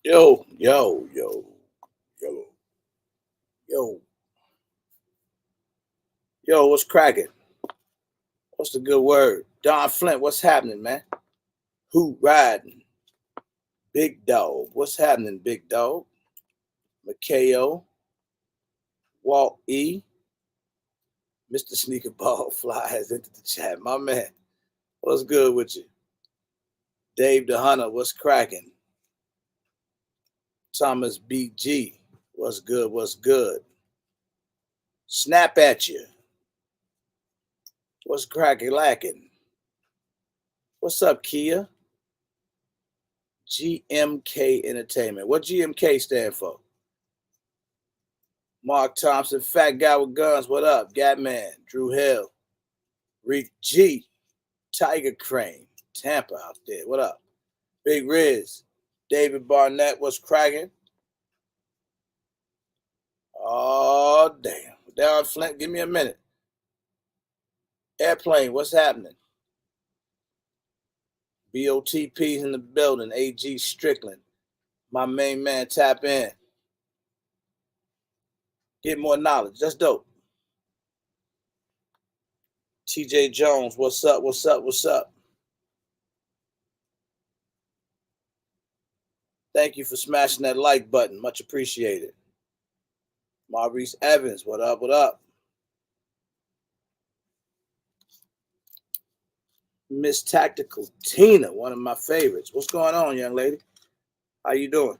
Yo, yo, yo, yo, yo, yo, what's cracking? What's the good word? Don Flint, what's happening, man? Who riding? Big dog. What's happening, big dog? Makeo, Walt E, Mr. Sneaker Ball Fly has entered the chat. My man, what's good with you? Dave the Hunter, what's cracking? Thomas BG, what's good? What's good? Snap at you. What's cracking lacking? What's up, Kia? GMK Entertainment. What GMK stand for? Mark Thompson, Fat Guy with Guns. What up? Gatman, Drew Hill, Reek G, Tiger Crane, Tampa out there. What up? Big Riz, David Barnett. What's cracking? Oh, damn. Down Flint, give me a minute. Airplane, what's happening? BOTP's in the building. AG Strickland. My main man, tap in. Get more knowledge. That's dope. TJ Jones, what's up? What's up? What's up? Thank you for smashing that like button. Much appreciated. Maurice Evans, what up? What up? Miss Tactical Tina, one of my favorites. What's going on, young lady? How you doing?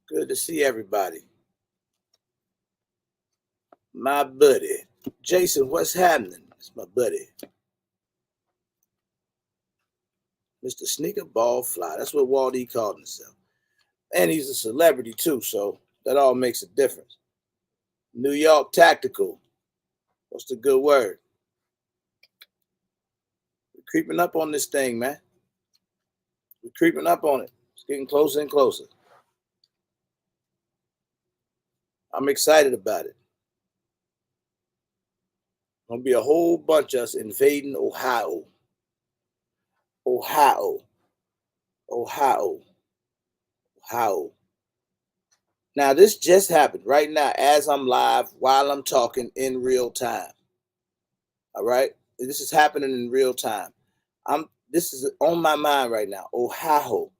Good to see everybody. My buddy. Jason, what's happening? It's my buddy. Mr. Sneaker Ball Fly. That's what Walt E called himself. And he's a celebrity too, so that all makes a difference. New York Tactical. What's the good word? We're creeping up on this thing, man. We're creeping up on it. It's getting closer and closer. I'm excited about it. Gonna be a whole bunch of us invading Ohio. Ohio. Now, this just happened right now as I'm live, while I'm talking in real time. All right? This is happening in real time. This is on my mind right now. Ohio.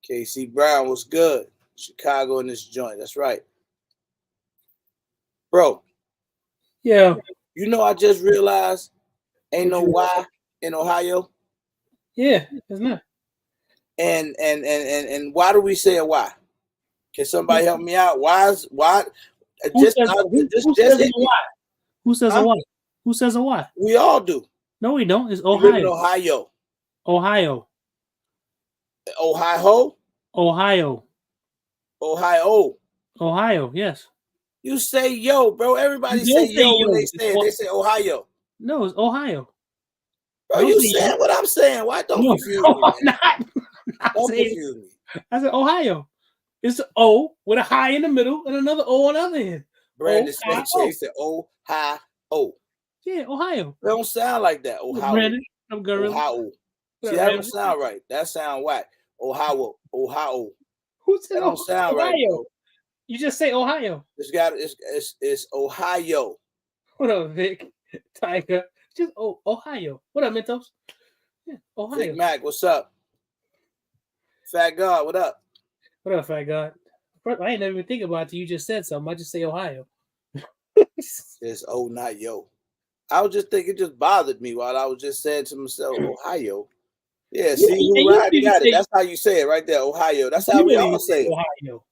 KC Brown was good. Chicago in this joint. That's right. Bro. Yeah. You know, I just realized ain't no Y in Ohio. Yeah, it's not. And why do we say a Y? Can somebody help me out? Why? Who says a Y? Who says a Y? Who says a Y? We all do. No, we don't. It's Ohio. We live in Ohio. Ohio, yes. You say yo, bro. Everybody say yo when they say it. They say Ohio. No, it's Ohio. Bro, you saying what I'm saying. Why don't confuse me? Don't confuse me. I said Ohio. It's an O with a high in the middle and another O on the other end. Brandon said Ohio. Yeah, Ohio. It don't sound like that. Ohio. Brandon, I'm good. Ohio. See, that don't sound right. That sound whack. Ohio. Who said that don't sound Ohio? Right, bro. You just say Ohio. It's Ohio. What up, Vic? Tiger. Just Ohio. What up, Mentos? Yeah, Ohio. Vic Mac, what's up? Fat God, what up? What up, Fat God? I ain't never even think about it till you just said something. I just say Ohio. It's not yo. I was just thinking, it just bothered me while I was just saying to myself, Ohio. Yeah, see, who right? You got it. That's how you say it right there, Ohio. That's how we all say it. Ohio.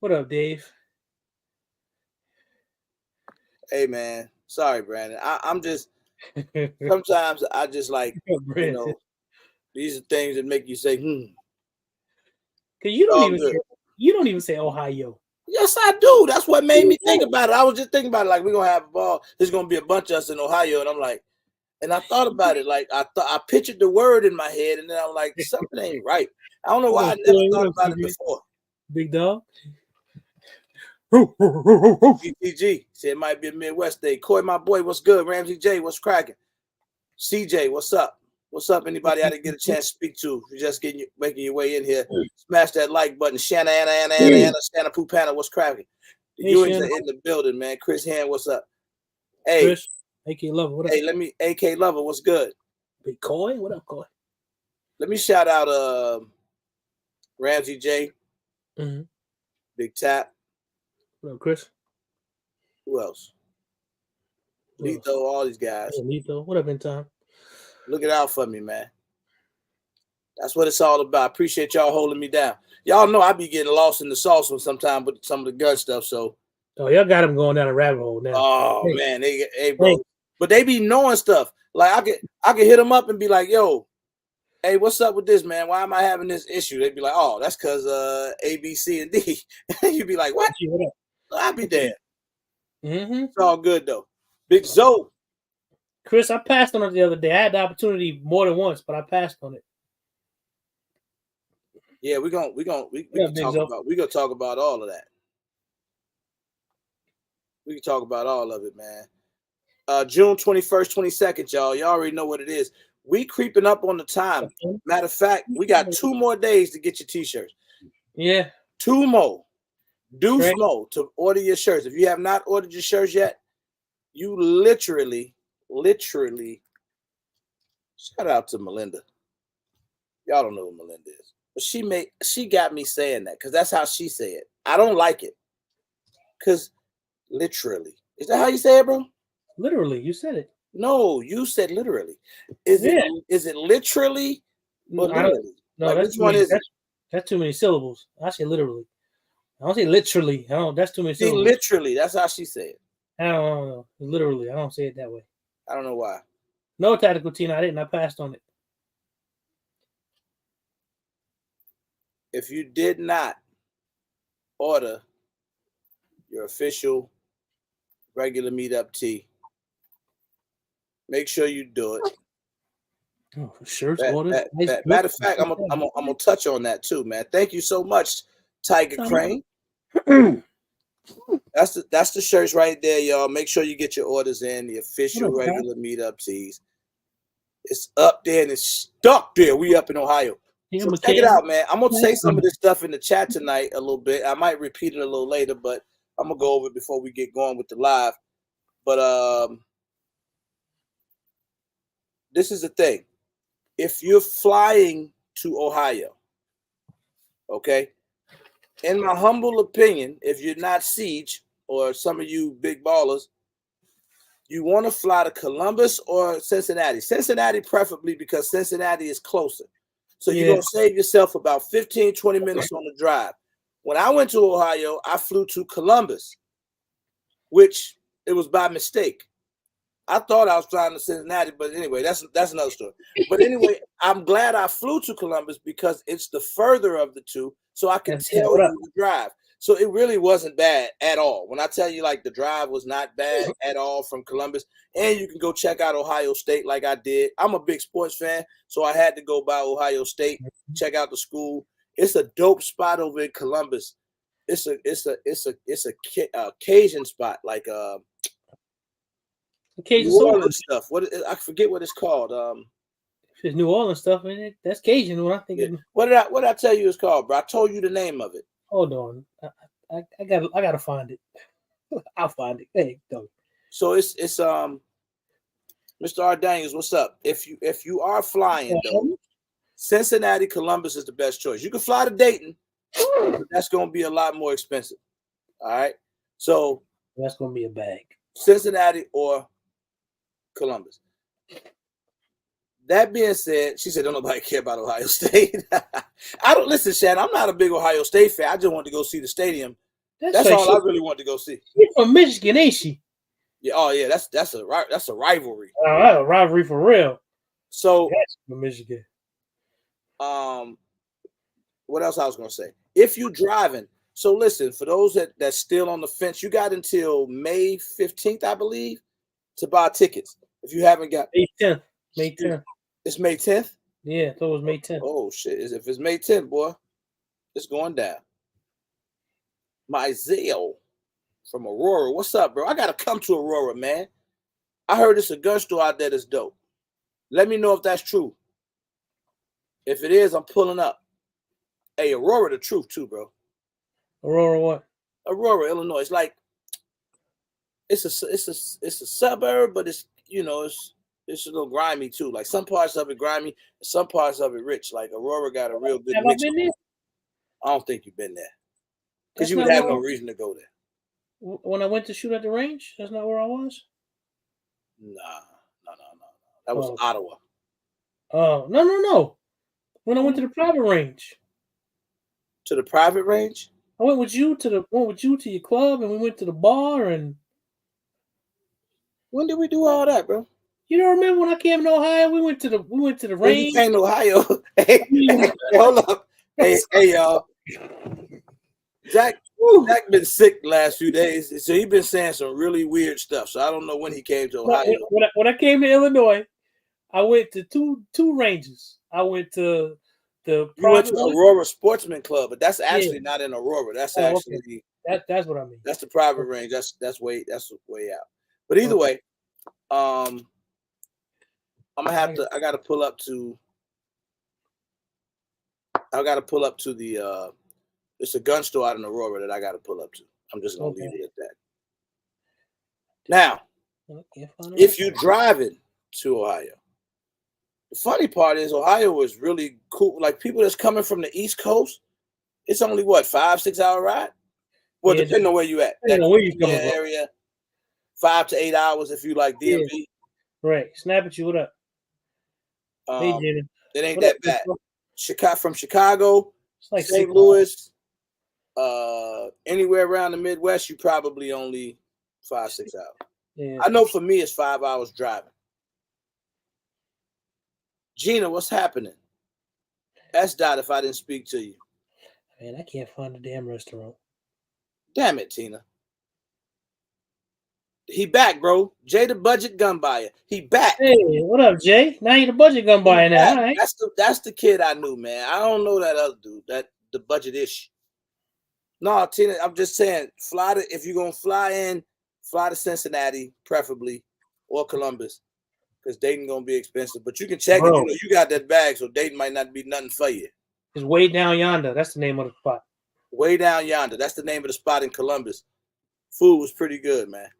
What up, Dave? Hey, man. Sorry, Brandon. I'm just, sometimes I just like, you know, these are things that make you say, Cause you don't even say Ohio. Yes, I do. That's what made me think about it. I was just thinking about it, like, we're gonna have a ball. There's gonna be a bunch of us in Ohio, and I'm like, and I thought about it, like I pictured the word in my head, and then I'm like, something ain't right. I don't know why I never thought about it before. Big dog. GTG said it might be a Midwest day. Coy, my boy, what's good? Ramsey J, what's cracking? CJ, what's up? What's up? Anybody I didn't get a chance to speak to? If you're just making your way in here, smash that like button. Shanna, Anna, Shanna Poopana, what's cracking? The Hey, Ewings Shanna. are in the building, man. Chris Hand, what's up? Hey, Chris, AK Lover, what up? hey, let me AK Lover, what's good? Big Coy, what up, Coy? Let me shout out Ramsey J, Big Tap. What up, Chris? Who else? Who Lito, else? all these guys. Hey, Lito, what up in time? Look it out for me, man. That's what it's all about. Appreciate y'all holding me down. Y'all know I be getting lost in the sauce sometimes with some of the gun stuff. So, y'all got him going down a rabbit hole now. Oh man, hey bro, but they be knowing stuff. Like I could hit them up and be like, yo, hey, what's up with this, man? Why am I having this issue? They'd be like, oh, that's because A, B, C, and D. You'd be like, what? I'll be there. It's all good though. Big Zoe. Chris, I passed on it the other day. I had the opportunity more than once, but I passed on it. Yeah, we gonna talk about all of that. We can talk about all of it, man. June 21st, 22nd, y'all. Y'all already know what it is. We creeping up on the time. Matter of fact, we got 2 more days to get your t-shirts. Yeah. 2 more. Deuce more to order your shirts. If you have not ordered your shirts yet, you literally, shout out to Melinda. Y'all don't know who Melinda is. But she got me saying that because that's how she said it. I don't like it. Because literally. Is that how you say it, bro? Literally, you said it. No, you said literally. Is it literally or literally? No, like, which one is it? That's too many syllables. I say literally. I don't say literally. I don't. That's too many syllables. Literally. That's how she said it. I don't know. Literally. I don't say it that way. I don't know why. No, Tactical Tina, I didn't. I passed on it. If you did not order your official regular Meetup tee, make sure you do it. Oh, shirts orders. Matter of fact, I'm gonna touch on that too, man. Thank you so much, Tiger Crane. That's the shirts right there, y'all. Make sure you get your orders in. The official regular Meetup tees. It's up there and it's stuck there. We up in Ohio. So check it out, man. I'm gonna say some of this stuff in the chat tonight a little bit. I might repeat it a little later, but I'm gonna go over it before we get going with the live. But this is the thing. If you're flying to Ohio, okay, in my humble opinion, if you're not Siege or some of you big ballers, you want to fly to Columbus or Cincinnati. Cincinnati preferably because Cincinnati is closer. So you're going to save yourself about 15, 20 minutes on the drive. When I went to Ohio, I flew to Columbus, which it was by mistake. I thought I was flying to Cincinnati, but anyway, that's another story. But anyway, I'm glad I flew to Columbus because it's the further of the two, so I can tell you the drive. So it really wasn't bad at all. When I tell you, like, the drive was not bad at all from Columbus, and you can go check out Ohio State like I did. I'm a big sports fan, so I had to go by Ohio State, check out the school. It's a dope spot over in Columbus. It's a Cajun spot, like Cajun New Orleans stuff. I forget what it's called. It's New Orleans stuff, and that's Cajun. When I think, what did I tell you it's called, bro? I told you the name of it. Hold on, I gotta find it. I'll find it. Hey, go. So it's Mr. R. Daniels, what's up? If you are flying though, Cincinnati, Columbus is the best choice. You can fly to Dayton, but that's gonna be a lot more expensive. All right, so that's gonna be a bag. Cincinnati or Columbus. That being said, she said, don't nobody care about Ohio State. I don't listen, Shannon. I'm not a big Ohio State fan. I just wanted to go see the stadium. That's all I really wanted to go see. She's from Michigan, ain't she? Yeah. Oh, yeah. That's a rivalry. That's a rivalry for real. So that's from Michigan. What else I was gonna say? If you driving, so listen, for those that's still on the fence, you got until May 15th, I believe, to buy tickets. If you haven't got May 10th. May 10th. It's May 10th? Yeah, I thought it was May 10th. Oh shit. If it's May 10th, boy, it's going down. My Zelle. from Aurora. What's up, bro? I gotta come to Aurora, man. I heard it's a gun store out there that's dope. Let me know if that's true. If it is, I'm pulling up. Hey, Aurora, the truth too, bro. Aurora what? Aurora, Illinois. It's like it's a suburb, but it's it's a little grimy too. Like some parts of it grimy, some parts of it rich. Like Aurora got a real good Have mix. I been there? I don't think you've been there because That's you would not have where no reason to go there. When I went to shoot at the range, that's not where I was. Nah. That was Ottawa. Oh no. When I went to the private range. To the private range? I went with you to your club, and we went to the bar. And when did we do all that, bro? You don't remember when I came to Ohio? We went to the range. When you came to Ohio, hey, hold up, hey, y'all. Jack been sick the last few days, so he's been saying some really weird stuff. So I don't know when he came to Ohio. When I came to Illinois, I went to two ranges. I went to the you went to Aurora Sportsman Club, but that's actually not in Aurora. That's actually that's what I mean. That's the private range. That's way out. But either way, I'm gonna have to. I gotta pull up to the. It's a gun store out in Aurora that I gotta pull up to. I'm just gonna leave it at that. Now, if you're driving to Ohio, the funny part is Ohio is really cool. Like people that's coming from the East Coast, it's only what 5-6 hour ride. Well, depending on where you at. Depending on where you coming from. Area, 5 to 8 hours if you like DMV. Yeah. Right. Snap at you. What up? Hey, Jenny. It ain't that bad. From Chicago, like St. Louis, anywhere around the Midwest, you probably only 5-6 hours. Yeah. I know for me, it's 5 hours driving. Gina, what's happening? S. Dot, if I didn't speak to you. Man, I can't find the damn restaurant. Damn it, Tina. He back, bro. Jay the budget gun buyer. He back. Hey, what up, Jay? Now you the budget gun buyer now. All right. That's the kid I knew, man. I don't know that other dude. That the budget issue. No, Tina, I'm just saying, if you're gonna fly in, fly to Cincinnati, preferably, or Columbus, because Dayton gonna be expensive. But you can check it. You got that bag, so Dayton might not be nothing for you. It's way down yonder. That's the name of the spot. Way down yonder. That's the name of the spot in Columbus. Food was pretty good, man.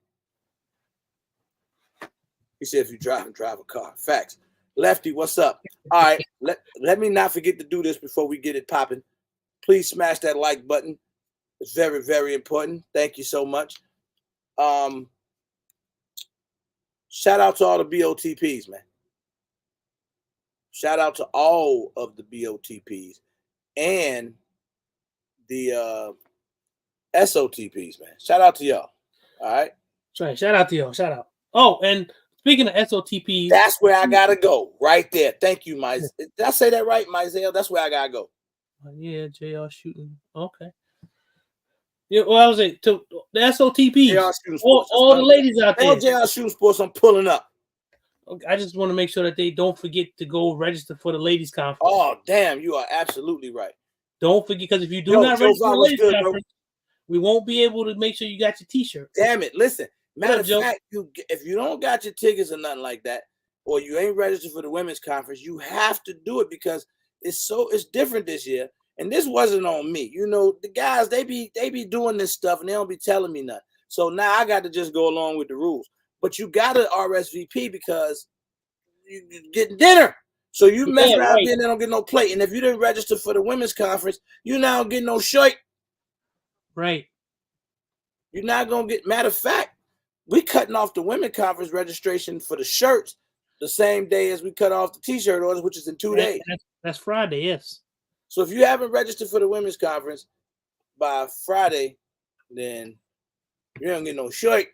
He said, if you drive a car. Facts. Lefty, what's up? All right, let me not forget to do this before we get it popping. Please smash that like button. It's very, very important. Thank you so much. Shout out to all the BOTPs, man. Shout out to all of the BOTPs and the SOTPs, man. Shout out to y'all. All right. That's right. Shout out to y'all. Shout out. Oh, and speaking of SOTPs, that's where I gotta go. Right there. Thank you, Mize. Did I say that right, Mizell? That's where I gotta go. Yeah, JR shooting. Okay. Yeah, well, I was saying to the SOTPs. All the ladies out there. JR Shooting Sports, I'm pulling up. I just want to make sure that they don't forget to go register for the ladies' conference. Oh, damn, you are absolutely right. Don't forget, because if you do not register for the ladies' conference, we won't be able to make sure you got your T-shirt. Damn it! Listen, matter of fact, if you don't got your tickets or nothing like that, or you ain't registered for the women's conference, you have to do it because it's different this year. And this wasn't on me. You know, the guys, they be doing this stuff and they don't be telling me nothing. So now I got to just go along with the rules. But you got to RSVP because you get dinner. So you mess around being there, don't get no plate. And if you didn't register for the women's conference, you now get no shirt. Right. You're not going to get, matter of fact, we cutting off the women's conference registration for the shirts the same day as we cut off the T-shirt orders, which is in 2 days. That's Friday, yes. So if you haven't registered for the women's conference by Friday, then you don't get no shirt.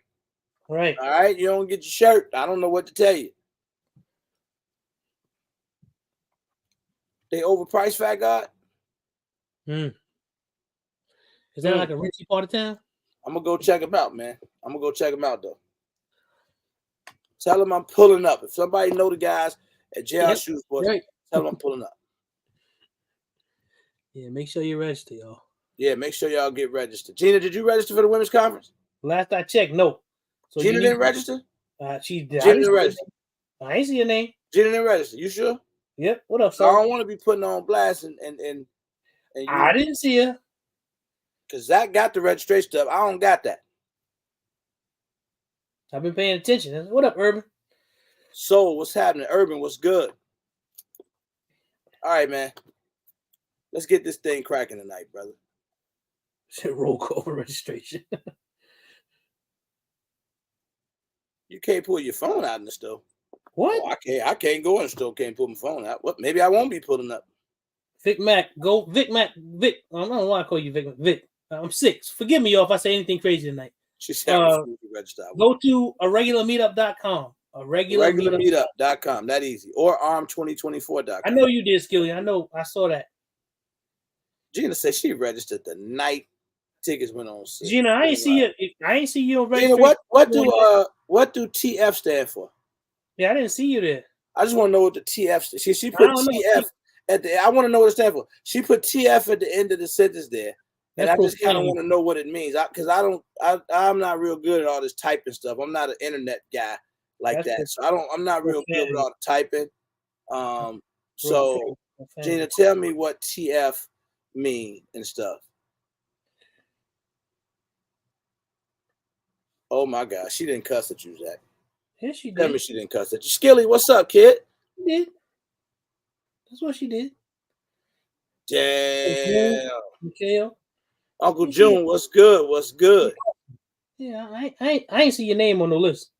Right. All right. You don't get your shirt. I don't know what to tell you. They overpriced Fat God? Is that like a ritzy part of town? I'm going to go check them out, man. I'm going to go check them out, though. Tell them I'm pulling up. If somebody know the guys at JR Shooting Sports, tell them I'm pulling up. Yeah, make sure you register, y'all. Yeah, make sure y'all get registered. Gina, did you register for the women's conference? Last I checked, no. So Gina didn't register? She did. Gina didn't register. I ain't see your name. Gina didn't register. You sure? Yep. What up, sir? I don't want to be putting on blast and you, I didn't see her. Because Zach got the registration stuff. I don't got that. I've been paying attention. What up, Urban? So what's happening? Urban, what's good? All right, man. Let's get this thing cracking tonight, brother. Roll call registration. You can't pull your phone out in the store. What? Oh, I can't go in the store. Can't pull my phone out. What? Maybe I won't be pulling up. Vic Mac. I don't know why I call you Vic. I'm 6. Forgive me, y'all, if I say anything crazy tonight. She said register. Go to regularmeetup.com. Regularmeetup.com. That easy. Or arm2024.com. I know you did, Skilly. I know. I saw that. Gina said she registered the night tickets went on sale. Gina, I ain't see you on registration. Gina, what do TF stand for? Yeah, I didn't see you there. I just want to know what the TF stands. She put TF at the. I want to know what it stands for. She put TF at the end of the sentence there, and I just kind of want to know what it means. Because I'm not real good at all this typing stuff. I'm not an internet guy like that, so I'm not real good with all the typing. So Gina, tell me what TF mean and stuff. Oh my God, she didn't cuss at you, Zach. Yes, she did. Tell me she didn't cuss at you. Skilly, what's up, kid? She did. That's what she did. Damn. Mikhail. Uncle June, what's good? What's good? Yeah, I ain't see your name on the list.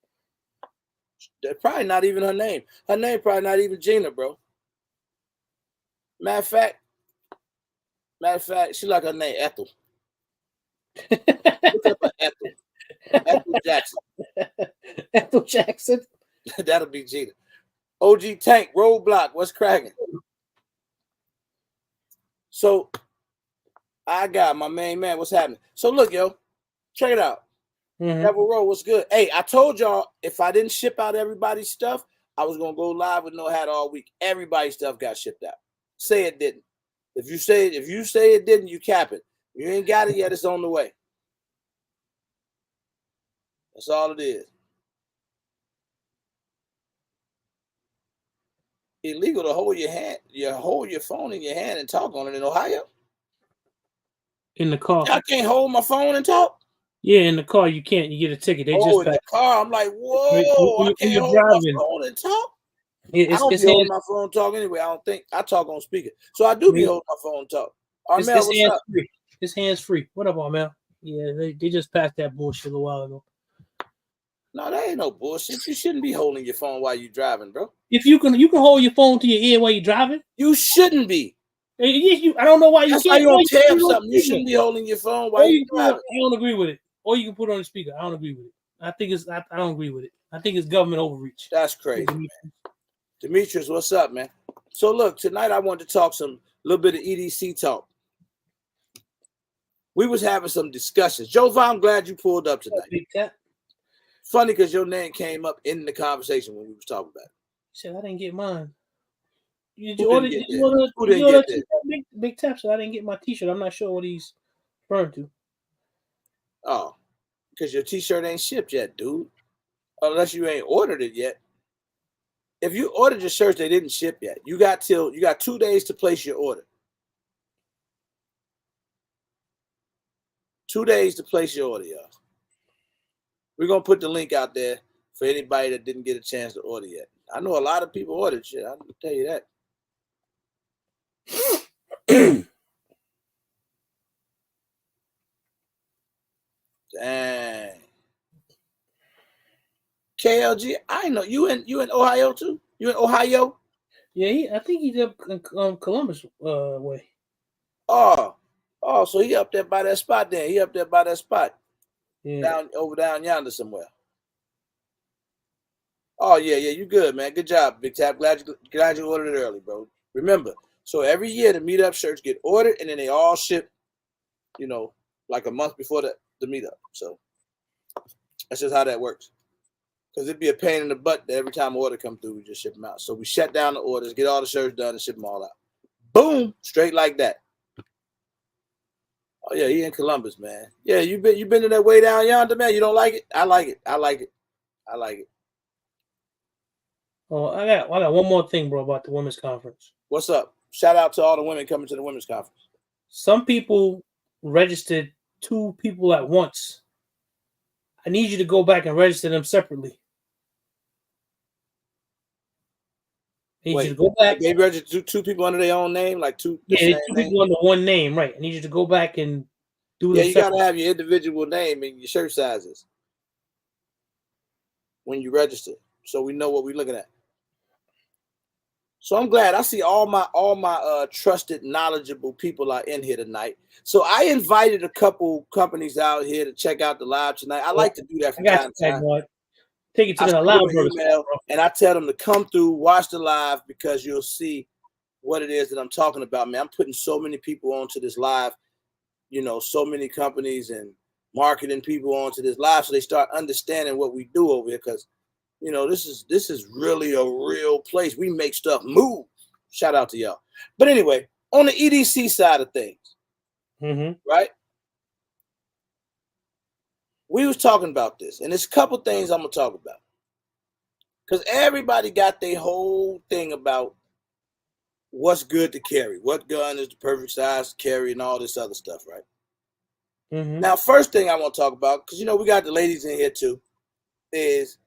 That's probably not even her name. Her name probably not even Gina, bro. Matter of fact, she like her name Ethel. Look up Ethel. Ethel Jackson. Ethel Jackson. That'll be Gina. OG Tank, Roadblock, what's cracking? So I got my main man, what's happening? So look, yo, check it out. Devil Row, what's good? Hey, I told y'all if I didn't ship out everybody's stuff, I was gonna go live with no hat all week. Everybody's stuff got shipped out. Say it didn't. If you say it didn't, you cap it. You ain't got it yet, it's on the way. That's all it is. Illegal to hold your phone in your hand and talk on it in Ohio? In the car. I can't hold my phone and talk? Yeah, in the car you can't. You get a ticket. They just in the car. I'm like, whoa, I can't hold my phone and talk? I don't be holding my phone and talk anyway. I don't think. I talk on speaker. So I do be holding my phone and talk. Armel, what's up? It's hands-free. What up, Armel? Yeah, they just passed that bullshit a little while ago. No, that ain't no bullshit. You shouldn't be holding your phone while you're driving, bro. If you can hold your phone to your ear while you're driving. You shouldn't be. I don't know why you can't. That's why you don't tell something. You shouldn't be holding your phone while you're driving. I don't agree with it. Or you can put it on the speaker. I don't agree with it. I don't agree with it. I think it's government overreach. That's crazy, man. Demetrius, what's up, man? So look, tonight I wanted to talk a little bit of EDC talk. We was having some discussions. Jova, I'm glad you pulled up tonight. Funny because your name came up in the conversation when we was talking about it. Said I didn't get mine. Big Tap said I didn't get my t-shirt. I'm not sure what he's referring to. Oh, because your t-shirt ain't shipped yet, dude. Unless you ain't ordered it yet. If you ordered your shirts, they didn't ship yet. You got 2 days to place your order. 2 days to place your order, y'all. We're going to put the link out there for anybody that didn't get a chance to order yet. I know a lot of people ordered shit. I can tell you that. Dang. KLG, I know you in Ohio too. You in Ohio? Yeah, I think he's up Columbus way. Oh, so he up there by that spot. Then he up there by that spot. Yeah. Down yonder somewhere. Oh yeah, you good, man. Good job, Big Tap. Glad you ordered it early, bro. Remember, so every year the meetup shirts get ordered and then they all ship, like a month before the meetup. So that's just how that works. Because it'd be a pain in the butt that every time an order come through, we just ship them out. So we shut down the orders, get all the shirts done, and ship them all out. Boom, straight like that. Oh yeah, he in Columbus, man. Yeah, you been to that way down yonder, man. You don't like it? I like it. I like it. I like it. Oh, I got one more thing, bro, about the women's conference. What's up? Shout out to all the women coming to the women's conference. Some people registered 2 people at once. I need you to go back and register them separately. I need you to go back. They registered 2 people under their own name, like 2. Yeah, 2 people under one name, right? I need you to go back and do. Yeah, you gotta have your individual name and your shirt sizes when you register, so we know what we're looking at. So I'm glad I see all my trusted, knowledgeable people are in here tonight. So I invited a couple companies out here to check out the live tonight. I like to do that from time to time. Take it to the live email, and I tell them to come through, watch the live, because you'll see what it is that I'm talking about, man. I'm putting so many people onto this live, so many companies and marketing people onto this live, so they start understanding what we do over here, because this is really a real place. We make stuff move. Shout out to y'all. But anyway, on the EDC side of things, right? We was talking about this, and there's a couple things I'm gonna talk about, because everybody got their whole thing about what's good to carry, what gun is the perfect size to carry, and all this other stuff, right? Now, first thing I want to talk about, because we got the ladies in here too, is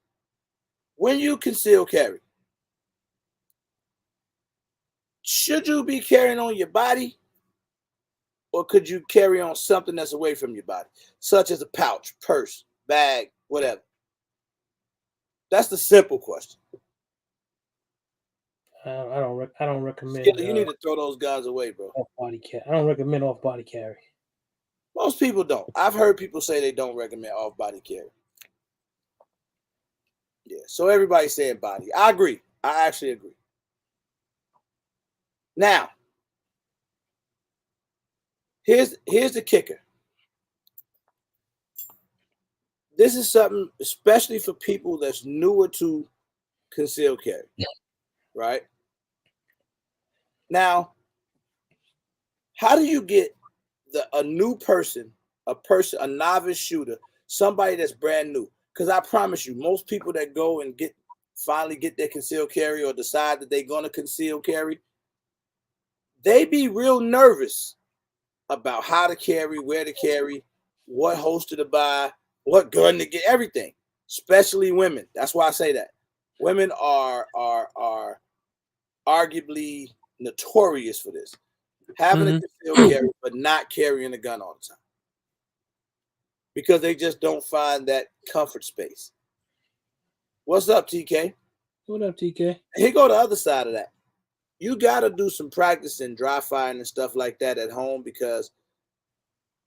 when you conceal carry, should you be carrying on your body, or could you carry on something that's away from your body, such as a pouch, purse, bag, whatever? That's the simple question. I don't recommend. You need to throw those guns away, bro. Off body carry. I don't recommend off body carry. Most people don't. I've heard people say they don't recommend off body carry. Yeah, so everybody's saying body. I agree. I actually agree. Now, here's the kicker. This is something especially for people that's newer to concealed carry, right? Now, how do you get a new person, a novice shooter, somebody that's brand new? Because I promise you, most people that go and finally get their concealed carry, or decide that they're gonna conceal carry, they be real nervous about how to carry, where to carry, what holster to buy, what gun to get, everything. Especially women. That's why I say that. Women are arguably notorious for this. Having a concealed carry, but not carrying a gun all the time, because they just don't find that comfort space. What's up, TK? What up, TK? Here go the other side of that. You got to do some practicing, dry firing and stuff like that at home, because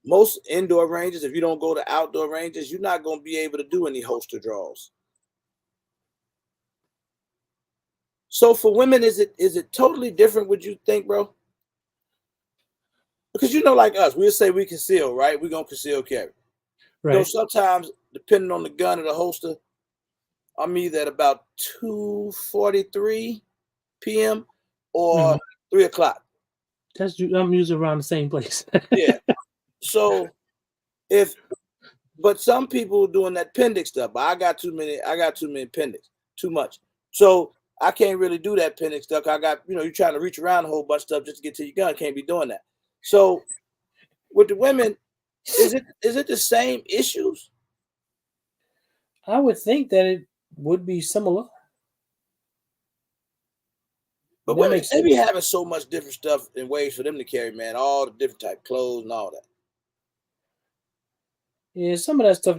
most indoor ranges, if you don't go to outdoor ranges, you're not going to be able to do any holster draws. So for women, is it totally different, would you think, bro? Because like us, we'll say we conceal, right? We're going to conceal carry. Right. Sometimes, depending on the gun or the holster, I'm either at about 2:43 p.m. or 3 o'clock. I'm usually around the same place. Yeah. So but some people doing that pendix stuff, but I got too many pendix, too much. So I can't really do that pendix stuff. I got, you're trying to reach around a whole bunch of stuff just to get to your gun. Can't be doing that. So with the women, is it the same issues? I would think that it would be similar. But women, they be having so much different stuff and ways for them to carry, man. All the different type of clothes and all that. Yeah, some of that stuff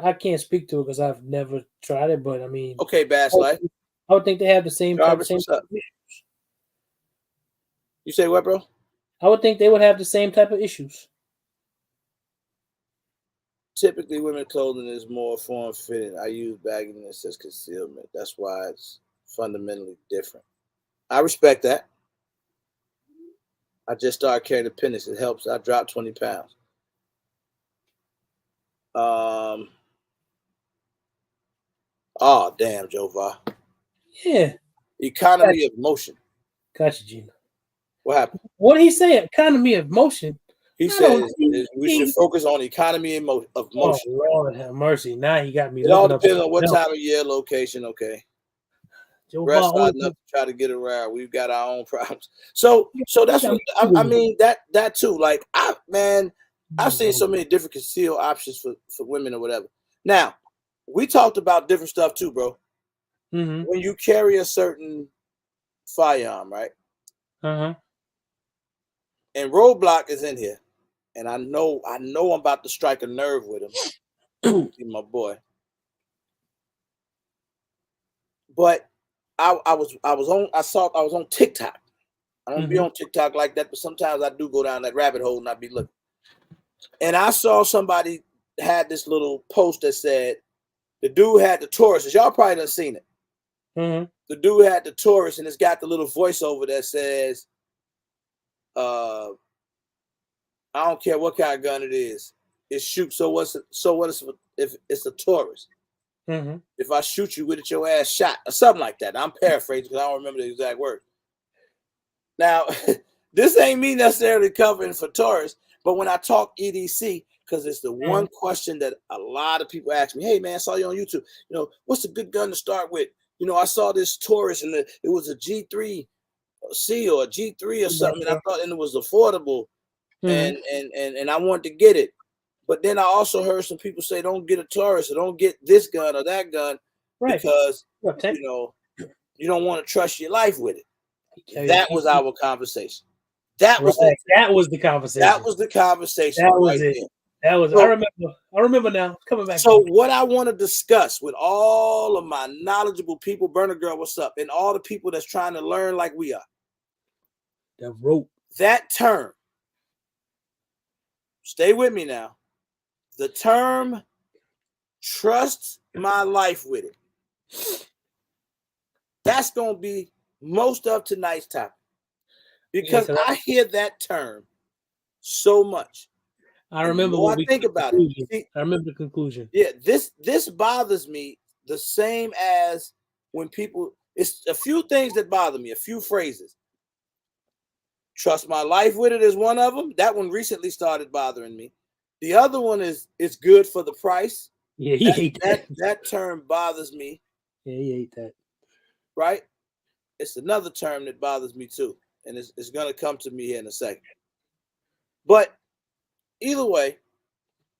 I can't speak to it because I've never tried it, but I mean. Okay, Bass Life. I would think they have the same type of issues. You say what, bro? I would think they would have the same type of issues. Typically, women's clothing is more form-fitting. I use bagginess as concealment. That's why it's fundamentally different. I respect that. I just started carrying the pendix. It helps. I dropped 20 pounds. Oh, damn, Jova. Yeah. Economy of motion. Gotcha, Gina. What happened? What did he say? Economy of motion. He says we should focus on economy of motion. Oh, Lord have mercy. Now he got me. It all depends on what time of year, location. Okay. Rest hard enough to try to get around. We've got our own problems. So that's what I mean. That too. Like I've seen so many different concealed options for women or whatever. Now, we talked about different stuff too, bro. Mm-hmm. When you carry a certain firearm, right? Uh-huh. And Roadblock is in here, and I know I'm about to strike a nerve with him. My boy. But I was on TikTok. I don't be on TikTok like that, but sometimes I do go down that rabbit hole and I be looking. And I saw somebody had this little post that said the dude had the Taurus. Y'all probably done seen it. Mm-hmm. The dude had the Taurus, and it's got the little voiceover that says, "I don't care what kind of gun it is. It shoots. So what if it's a Taurus? Mm-hmm. If I shoot you with it, your ass shot," or something like that. I'm paraphrasing because I don't remember the exact word. Now, this ain't me necessarily covering for Taurus, but when I talk EDC, because it's the one question that a lot of people ask me, "Hey man, I saw you on YouTube. What's a good gun to start with? I saw this Taurus and it was a G3C or a G3 or something, and I thought it was affordable, and I wanted to get it. But then I also heard some people say, don't get a Taurus or don't get this gun or that gun because you don't want to trust your life with it." That was our conversation. That was the conversation. That was the conversation. That was it. That was. I remember now. Coming back. So what I want to discuss with all of my knowledgeable people, Burner Girl, what's up, and all the people that's trying to learn like we are. The rope. That term. Stay with me now. The term "trust my life with it." That's going to be most of tonight's topic. Because I hear that term so much. I remember when I think about it. See, I remember the conclusion. Yeah, this bothers me the same as when people. It's a few things that bother me. A few phrases. Trust my life with it is one of them. That one recently started bothering me. The other one is it's good for the price. Yeah, he hate that. That term bothers me. Yeah, he hate that. Right? It's another term that bothers me too. And it's going to come to me here in a second. But either way,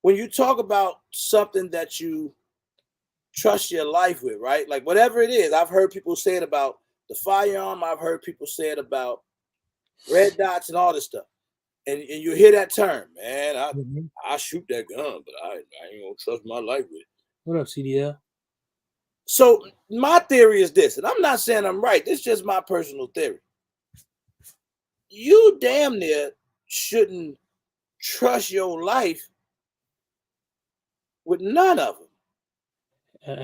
when you talk about something that you trust your life with, right? Like whatever it is, I've heard people say it about the firearm. I've heard people say it about red dots and all this stuff. And you hear that term, man, I shoot that gun, but I ain't going to trust my life with it. What up, CDL? So my theory is this, and I'm not saying I'm right. This is just my personal theory. You damn near shouldn't trust your life with none of them.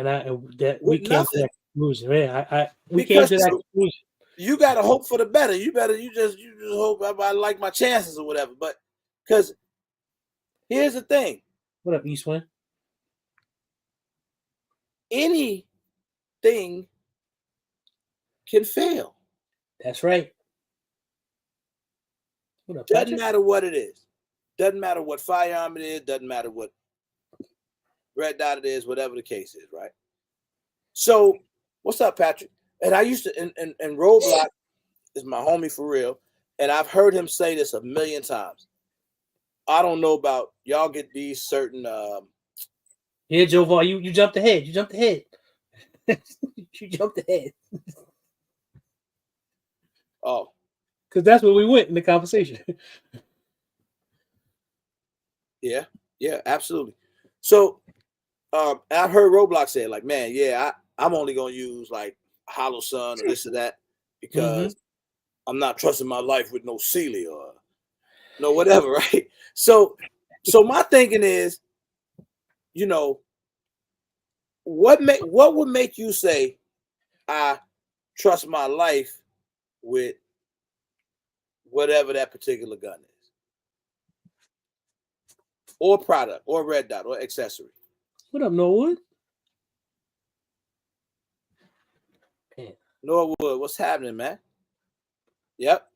And we came to that conclusion. Yeah, we came to that conclusion. You gotta hope for the better. You just hope I like my chances or whatever. But because here's the thing. What up, Eastwind? Anything can fail. That's right. What up, doesn't matter what it is. Doesn't matter what firearm it is. Doesn't matter what red dot it is. Whatever the case is, right? So, what's up, Patrick? And I used to, and Roadblock is my homie for real. And I've heard him say this a million times. I don't know about y'all get these certain. Yeah, Joval, you jumped ahead. You jumped ahead. You jumped ahead. Oh. Because that's where we went in the conversation. Yeah, absolutely. So I've heard Roblox say, like, man, yeah, I'm only going to use like Hollow Sun or this or that because I'm not trusting my life with no Sealy or no whatever, right? So my thinking is, what would make you say I trust my life with whatever that particular gun is, or product, or red dot, or accessory? What up, Norwood? Norwood, what's happening, man? Yep.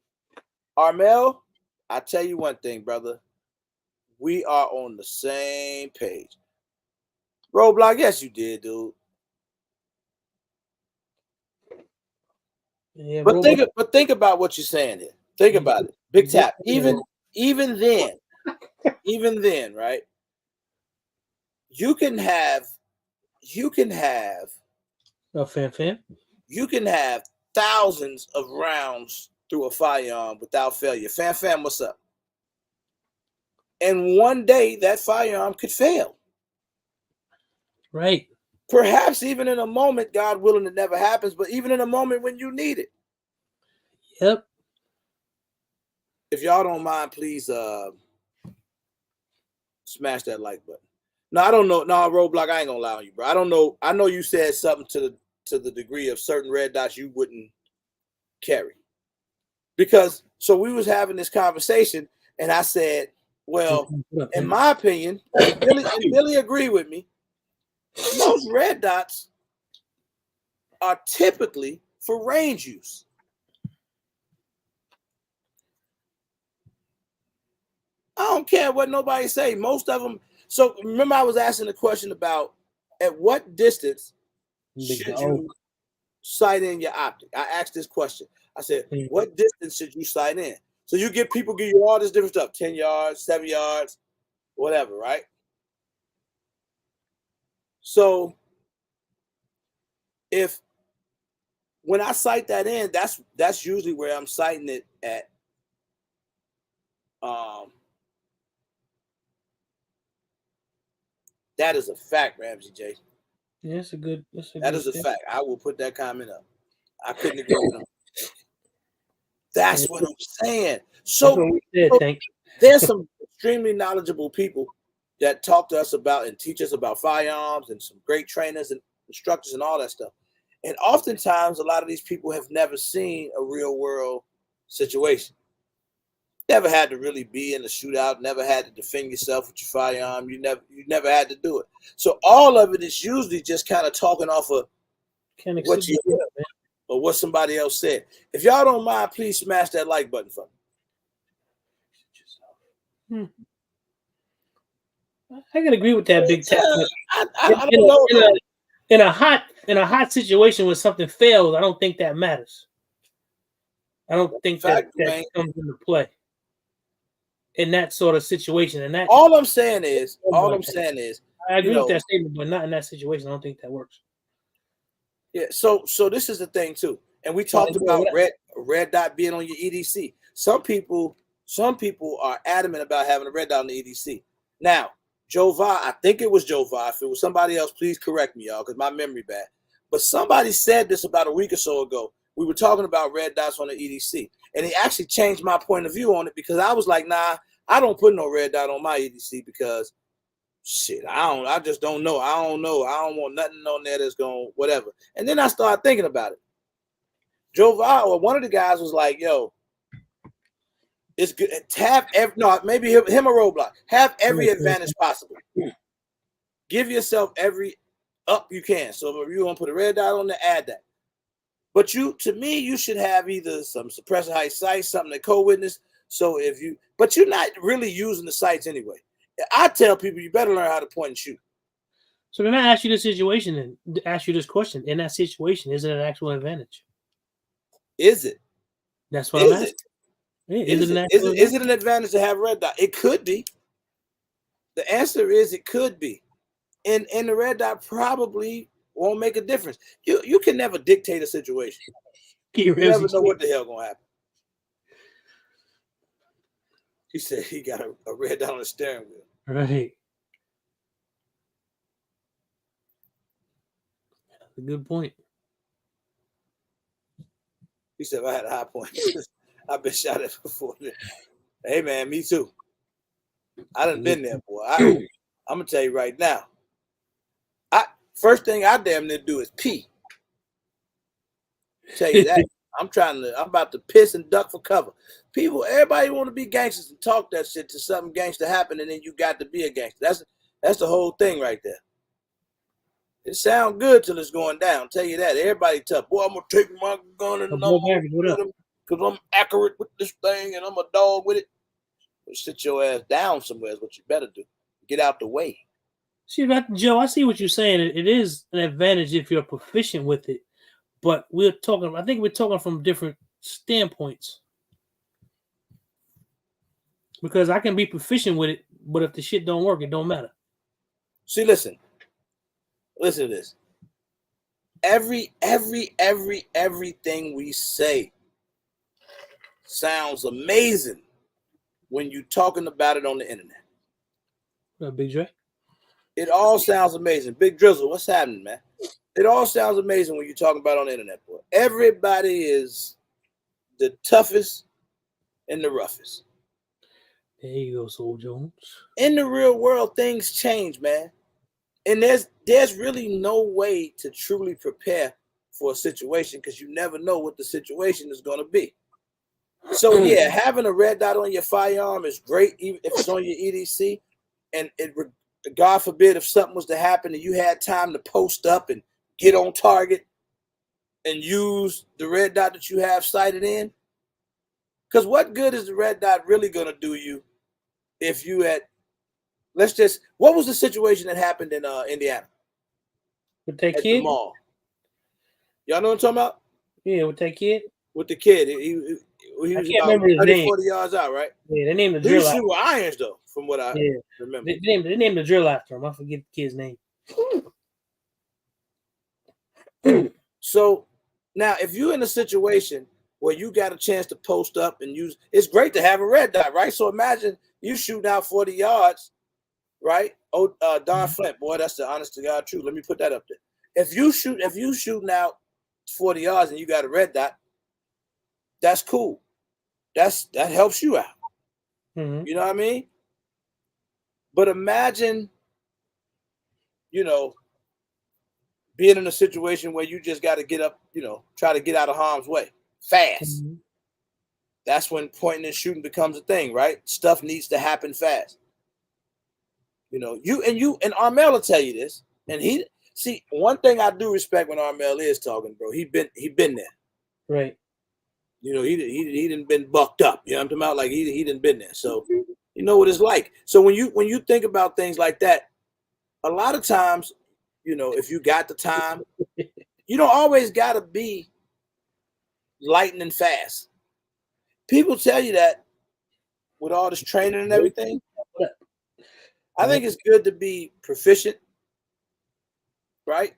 Armel, I tell you one thing, brother. We are on the same page. Roadblock, yes, you did, dude. Yeah, but think about what you're saying here. Think about it. Big Tap. Even then, right? You can have a fan. You can have thousands of rounds through a firearm without failure. Fam, what's up? And one day that firearm could fail. Right. Perhaps even in a moment, God willing, it never happens, but even in a moment when you need it. Yep. If y'all don't mind, please smash that like button. No, I don't know. No, Roadblock, I ain't gonna lie on you, bro. I don't know. I know you said something to the degree of certain red dots you wouldn't carry. Because so we was having this conversation, and I said, well, in my opinion, and Billy agreed with me, most red dots are typically for range use. I don't care what nobody say. Most of them. So remember, I was asking the question about at what distance should you sight in your optic. I asked this question. I said, what distance should you sight in? So you get people give you all this different stuff, 10 yards, 7 yards, whatever, right? So when I sight that in, that's usually where I'm sighting it at. That is a fact, Ramsey J. Yeah, that is a fact. I will put that comment up. I couldn't agree with him. That's what I'm saying. So there's some extremely knowledgeable people that talk to us about and teach us about firearms, and some great trainers and instructors and all that stuff. And oftentimes, a lot of these people have never seen a real world situation. Never had to really be in a shootout, never had to defend yourself with your firearm. You never had to do it. So all of it is usually just kind of talking off of what you hear or what somebody else said. If y'all don't mind, please smash that like button for me. I can agree with that, Big Tap. I don't know. In a hot situation where something fails, I don't think that matters. I don't think that comes into play in that sort of situation. And that all I'm saying is, I agree with that statement, but not in that situation. I don't think that works. Yeah. So this is the thing too, and we talked about red dot being on your EDC. Some people are adamant about having a red dot on the EDC. Now, Jova, I think it was Jova. If it was somebody else, please correct me, y'all, because my memory bad. But somebody said this about a week or so ago. We were talking about red dots on the EDC, and he actually changed my point of view on it, because I was like, nah, I don't put no red dot on my EDC because shit, I just don't know. I don't want nothing on there that's going whatever. And then I started thinking about it. Jova, or one of the guys, was like, yo, it's good. Maybe him or Roadblock. Have every advantage possible. Give yourself every up you can. So if you want to put a red dot on there, add that. But to me, you should have either some suppressor height sights, something that co-witness. So but you're not really using the sights anyway. I tell people you better learn how to point and shoot. So then I ask you this situation and ask you this question. In that situation, is it an actual advantage? Is it? That's what I'm asking. Is it an advantage to have red dot? It could be. The answer is it could be. And the red dot probably won't make a difference. You can never dictate a situation. You never know what the hell gonna happen. He said he got a red dot on the steering wheel. Right. That's a good point. He said, if I had a high point, I've been shot at before. Hey, man, me too. I done been there, boy. I'm going to tell you right now. First thing I damn near do is pee. Tell you that. I'm about to piss and duck for cover. Everybody want to be gangsters and talk that shit to something gangster happen, and then you got to be a gangster. That's the whole thing right there. It sounds good till it's going down. I'll tell you that. Everybody tough. Boy, I'm going to take my gun and because I'm accurate with this thing and I'm a dog with it. sit your ass down somewhere is what you better do. Get out the way. See, Joe, I see what you're saying. It is an advantage if you're proficient with it, but I think we're talking from different standpoints. Because I can be proficient with it, but if the shit don't work, it don't matter. See, listen to this. Everything we say sounds amazing when you're talking about it on the internet. Big Dre? It all sounds amazing. Big Drizzle, what's happening, man? It all sounds amazing when you're talking about it on the internet, boy. Everybody is the toughest and the roughest. There you go, Soul Jones. In the real world, things change, man. And there's really no way to truly prepare for a situation because you never know what the situation is going to be. So yeah, having a red dot on your firearm is great, even if it's on your EDC. And God forbid if something was to happen and you had time to post up and get on target and use the red dot that you have sighted in. Because what good is the red dot really going to do you if you had, what was the situation that happened in Indiana? With that at kid? The mall. Y'all know what I'm talking about? Yeah, with that kid. With the kid. He was about 30, 40 yards out, right? Yeah, they named the drill. He shoot with irons, though, from what I remember. They named the drill after him. I forget the kid's name. So, now, if you're in a situation where you got a chance to post up and use, it's great to have a red dot, right? So imagine you shooting out 40 yards, right? Oh, Don Flint, boy, that's the honest to God truth. Let me put that up there. If you shooting out 40 yards and you got a red dot, that's cool. That helps you out. Mm-hmm. You know what I mean? But imagine, being in a situation where you just got to get up, try to get out of harm's way fast. Mm-hmm. That's when pointing and shooting becomes a thing, right? Stuff needs to happen fast. And Armel will tell you this. And one thing I do respect when Armel is talking, bro. He been there. Right. He done been bucked up. You know what I'm talking about? Like he done been there. So you know what it's like. So when you think about things like that, a lot of times, if you got the time, you don't always gotta be lightning fast. People tell you that with all this training and everything. I think it's good to be proficient, right?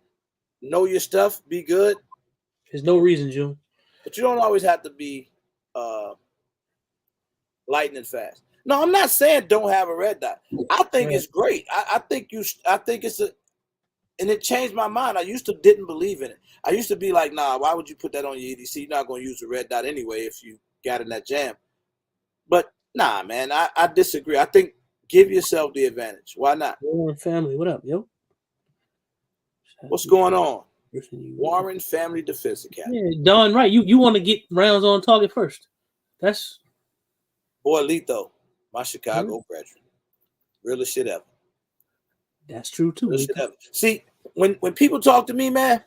Know your stuff, be good. There's no reason, June. But you don't always have to be lightning fast. No, I'm not saying don't have a red dot. I think it's great. I think it's and it changed my mind. I used to didn't believe in it. I used to be like, nah, why would you put that on your EDC? You're not going to use a red dot anyway if you got in that jam. But nah, man, I disagree. I think give yourself the advantage. Why not? Warren family, what up, yo? What's going on? Warren Family Defense Academy. Yeah, Don, right. You want to get rounds on target first. That's boy Letho, my Chicago brethren. Realest shit ever. That's true too. Realest shit ever. See, when people talk to me, man,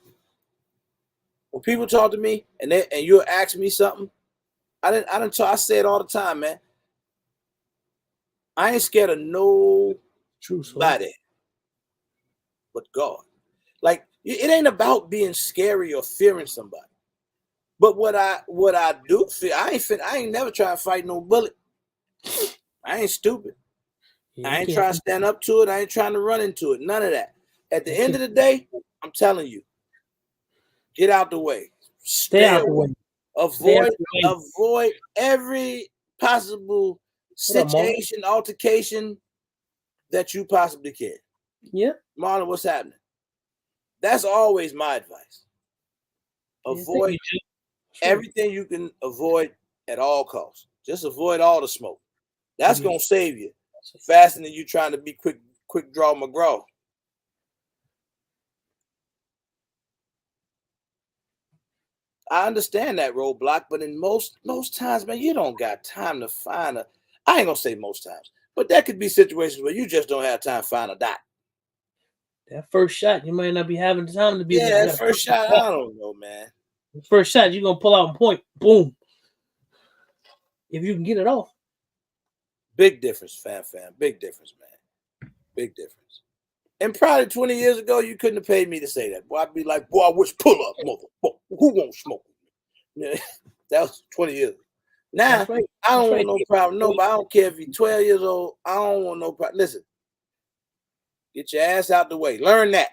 and you'll ask me something, I say it all the time, man. I ain't scared of nobody but God. Like, it ain't about being scary or fearing somebody. But what I do fear, I ain't never trying to fight no bullet. I ain't stupid. Yeah, I ain't trying to stand up to it. I ain't trying to run into it. None of that. At the end of the day, I'm telling you, get out the way. Stay out the way. Avoid every possible situation, altercation that you possibly can. Yeah. Marlon, what's happening? That's always my advice. Avoid everything you can avoid at all costs. Just avoid all the smoke. That's gonna save you faster than you trying to be quick draw McGraw. I understand that roadblock, but in most times, man, you don't got time to find I ain't gonna say most times, but there could be situations where you just don't have time to find a dot. That first shot, you might not be having the time to be. Yeah, that first shot, I don't know, man. First shot, you're gonna pull out and point, boom. If you can get it off. Big difference, fam. Big difference, man. Big difference. And probably 20 years ago, you couldn't have paid me to say that. Boy, I'd be like, boy, which pull up, motherfucker? Who won't smoke with me? That was 20 years ago. Now, right. I don't want no problem. No, but I don't care if you're 12 years old. I don't want no problem. Listen, get your ass out the way. Learn that.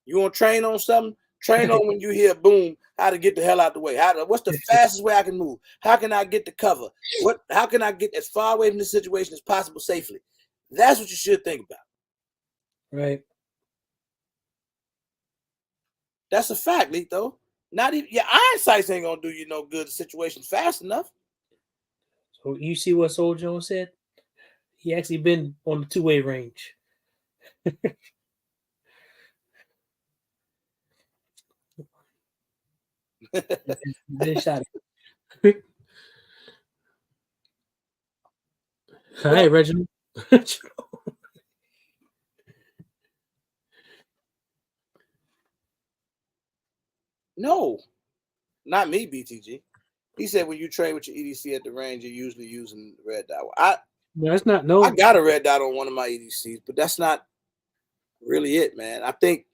You want to train on something? Train on when you hear boom, how to get the hell out the way. What's the fastest way I can move? How can I get the cover? How can I get as far away from the situation as possible safely? That's what you should think about. Right. That's a fact, Lito. Not even your iron sights ain't gonna do you no good. The situation fast enough. So you see what Soul Jones said? He actually been on the two-way range. Then shot it. Hi, Reginald. No, not me, BTG. He said when you trade with your EDC at the range, you're usually using red dot. That's not no. I got a red dot on one of my EDCs, but that's not really it, man. I think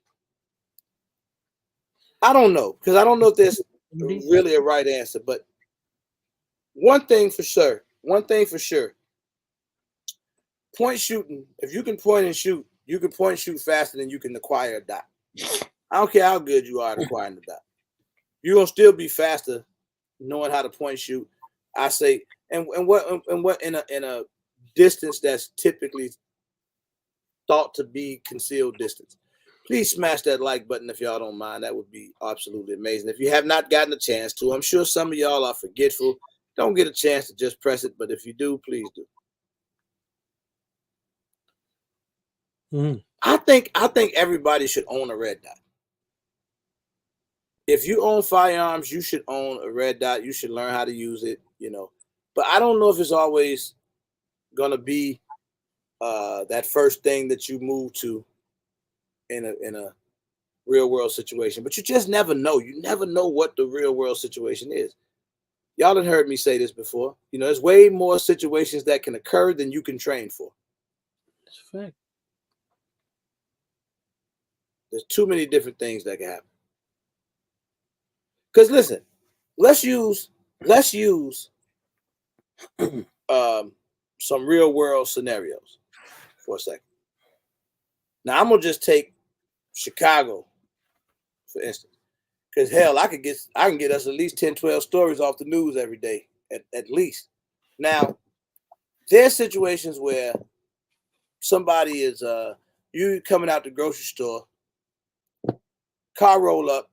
I don't know, because I don't know if there's really a right answer. But one thing for sure, point shooting. If you can point and shoot, you can point and shoot faster than you can acquire a dot. I don't care how good you are at acquiring the dot. You're gonna still be faster knowing how to point shoot. I say, and what in a distance that's typically thought to be concealed distance. Please smash that like button if y'all don't mind. That would be absolutely amazing. If you have not gotten a chance to, I'm sure some of y'all are forgetful. Don't get a chance to just press it, but if you do, please do. I think everybody should own a red dot. If you own firearms, you should own a red dot. You should learn how to use it, But I don't know if it's always gonna be that first thing that you move to in a real world situation. But you just never know. You never know what the real world situation is. Y'all have heard me say this before. There's way more situations that can occur than you can train for. That's a fact. There's too many different things that can happen. Because listen, let's use some real world scenarios for a second. Now I'm gonna just take Chicago, for instance. Because hell, I can get us at least 10, 12 stories off the news every day, at least. Now, there's situations where somebody is you coming out the grocery store, car roll up,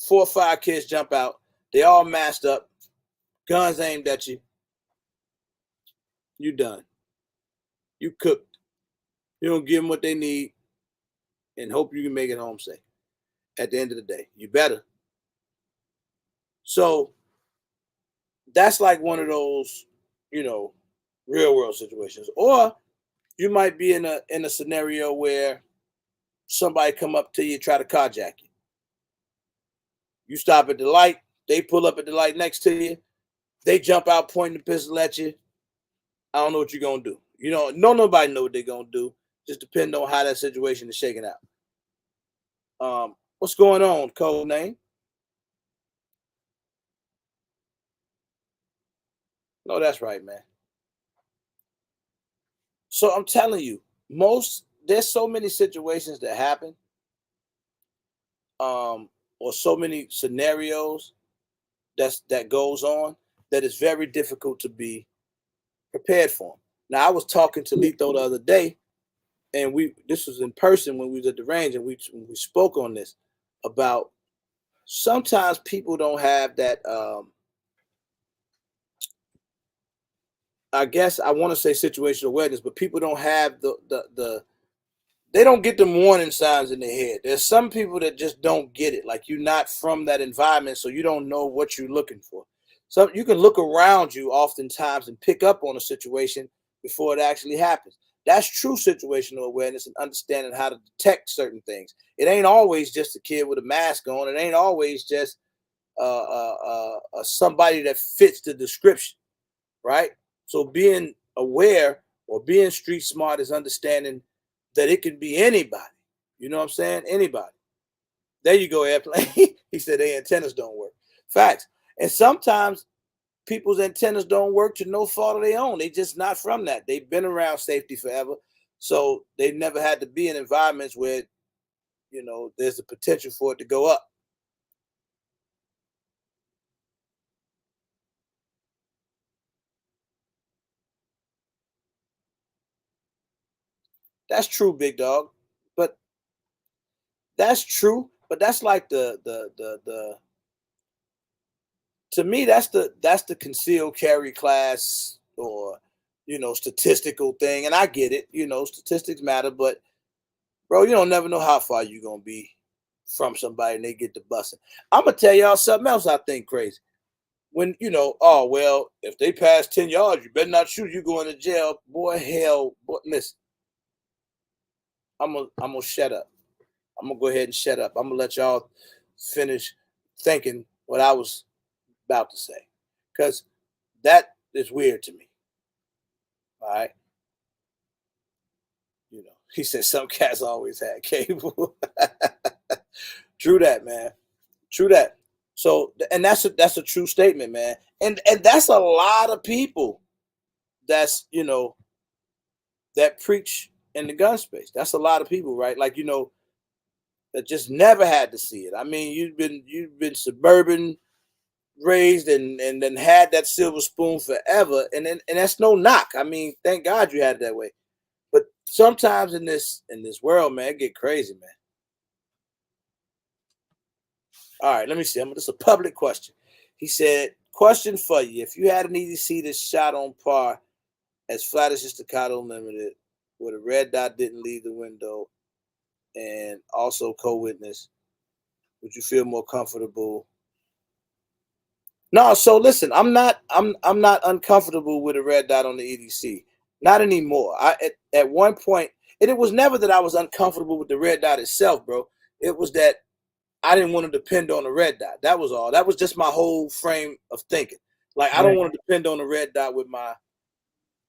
4 or 5 kids jump out, they all masked up, guns aimed at you. You done. You cooked. You don't give them what they need and hope you can make it home safe. At the end of the day, you better. So that's like one of those, real world situations. Or you might be in a scenario where somebody come up to you, try to carjack you. You stop at the light, they pull up at the light next to you, they jump out pointing the pistol at you. I don't know what you're gonna do. Nobody know what they're gonna do. Just depending on how that situation is shaking out. What's going on, code name? No, that's right, man. So I'm telling you, there's so many situations that happen, or so many scenarios that goes on that it's very difficult to be prepared for. Now, I was talking to Lito the other day, and this was in person when we was at the range, and we spoke on this about sometimes people don't have that. I guess I want to say situational awareness, but people don't have they don't get the warning signs in their head. There's some people that just don't get it. Like, you're not from that environment, so you don't know what you're looking for. So you can look around you oftentimes and pick up on a situation before it actually happens. That's true situational awareness and understanding how to detect certain things. It ain't always just a kid with a mask on. It ain't always just somebody that fits the description, right? So being aware or being street smart is understanding that it can be anybody. You know what I'm saying? Anybody. There you go, Airplane. He said their antennas don't work. Facts. And sometimes people's antennas don't work to no fault of their own. They just not from that. They've been around safety forever. So they've never had to be in environments where, you know, there's the potential for it to go up. That's true, big dog. But that's true. But that's like the to me, that's the concealed carry class, or, you know, statistical thing. And I get it, you know, statistics matter, but bro, you don't never know how far you're gonna be from somebody and they get to busting. I'm gonna tell y'all something else I think crazy. When, you know, oh well, if they pass 10 yards, you better not shoot, you going to jail. Boy, hell, boy, listen. I'm gonna shut up. I'm gonna go ahead and shut up. I'm gonna let y'all finish thinking what I was about to say. Because that is weird to me. All right. You know, he said some cats always had cable. True that, man. True that. So, and that's a true statement, man. And that's a lot of people that's, you know, that preach in the gun space. That's a lot of people, right? Like, you know, that just never had to see it. I mean, you've been suburban raised and then had that silver spoon forever. And that's no knock. I mean, thank God you had it that way. But sometimes in this world, man, it get crazy, man. All right, let me see. This is a public question. He said, question for you. If you had an EDC that shot on par as flat as your staccato limited, where the red dot didn't leave the window, and also co-witness, would you feel more comfortable? No, so listen, I'm not uncomfortable with a red dot on the EDC. Not anymore. At one point, and it was never that I was uncomfortable with the red dot itself, bro. It was that I didn't want to depend on the red dot. That was all. That was just my whole frame of thinking. Like, I don't want to depend on the red dot with my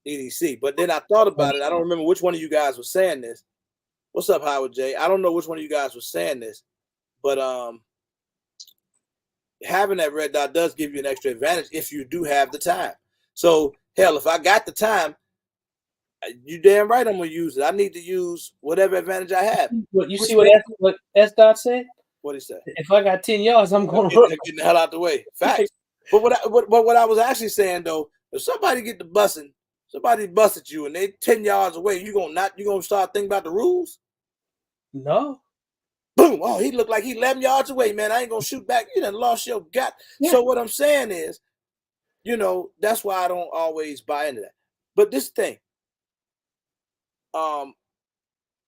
EDC. But then I thought about it. I don't remember which one of you guys was saying this. What's up, Howard J? I don't know which one of you guys was saying this, but having that red dot does give you an extra advantage if you do have the time. So hell, if I got the time, you damn right I'm gonna use it. I need to use whatever advantage I have. What you see what S Dot said? What he said? If I got 10 yards, I'm going to get the hell out the way. Facts. But what I was actually saying though, if somebody get the busting, somebody busted you and they 10 yards away, you gonna start thinking about the rules? No. Boom! Oh, he looked like he 11 yards away, man. I ain't gonna shoot back. You done lost your gut. Yeah. So what I'm saying is, you know, that's why I don't always buy into that. But this thing,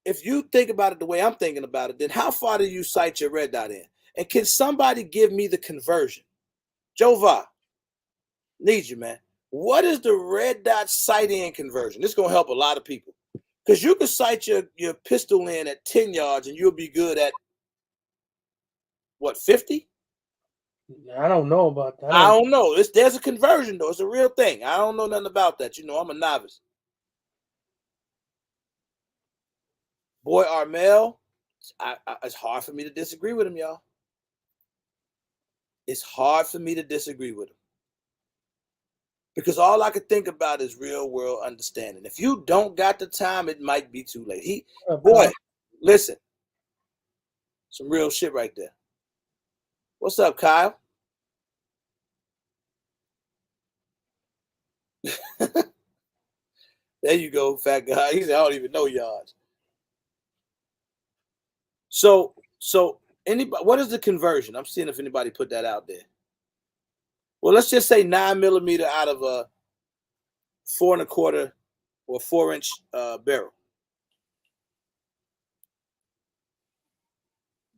if you think about it the way I'm thinking about it, then how far do you sight your red dot in? And can somebody give me the conversion? Jova, need you, man. What is the red dot sight in conversion? This is gonna help a lot of people. Because you can sight your pistol in at 10 yards and you'll be good at what, 50? I don't know about that. I don't know. There's a conversion though. It's a real thing. I don't know nothing about that. You know, I'm a novice. Boy, Armel, it's hard for me to disagree with him, y'all. It's hard for me to disagree with him. Because all I could think about is real world understanding. If you don't got the time, it might be too late. Boy, listen. Some real shit right there. What's up, Kyle? There you go, fat guy. He said, I don't even know yards. So anybody, what is the conversion? I'm seeing if anybody put that out there. Well, let's just say 9mm out of a 4 1/4 or 4-inch barrel.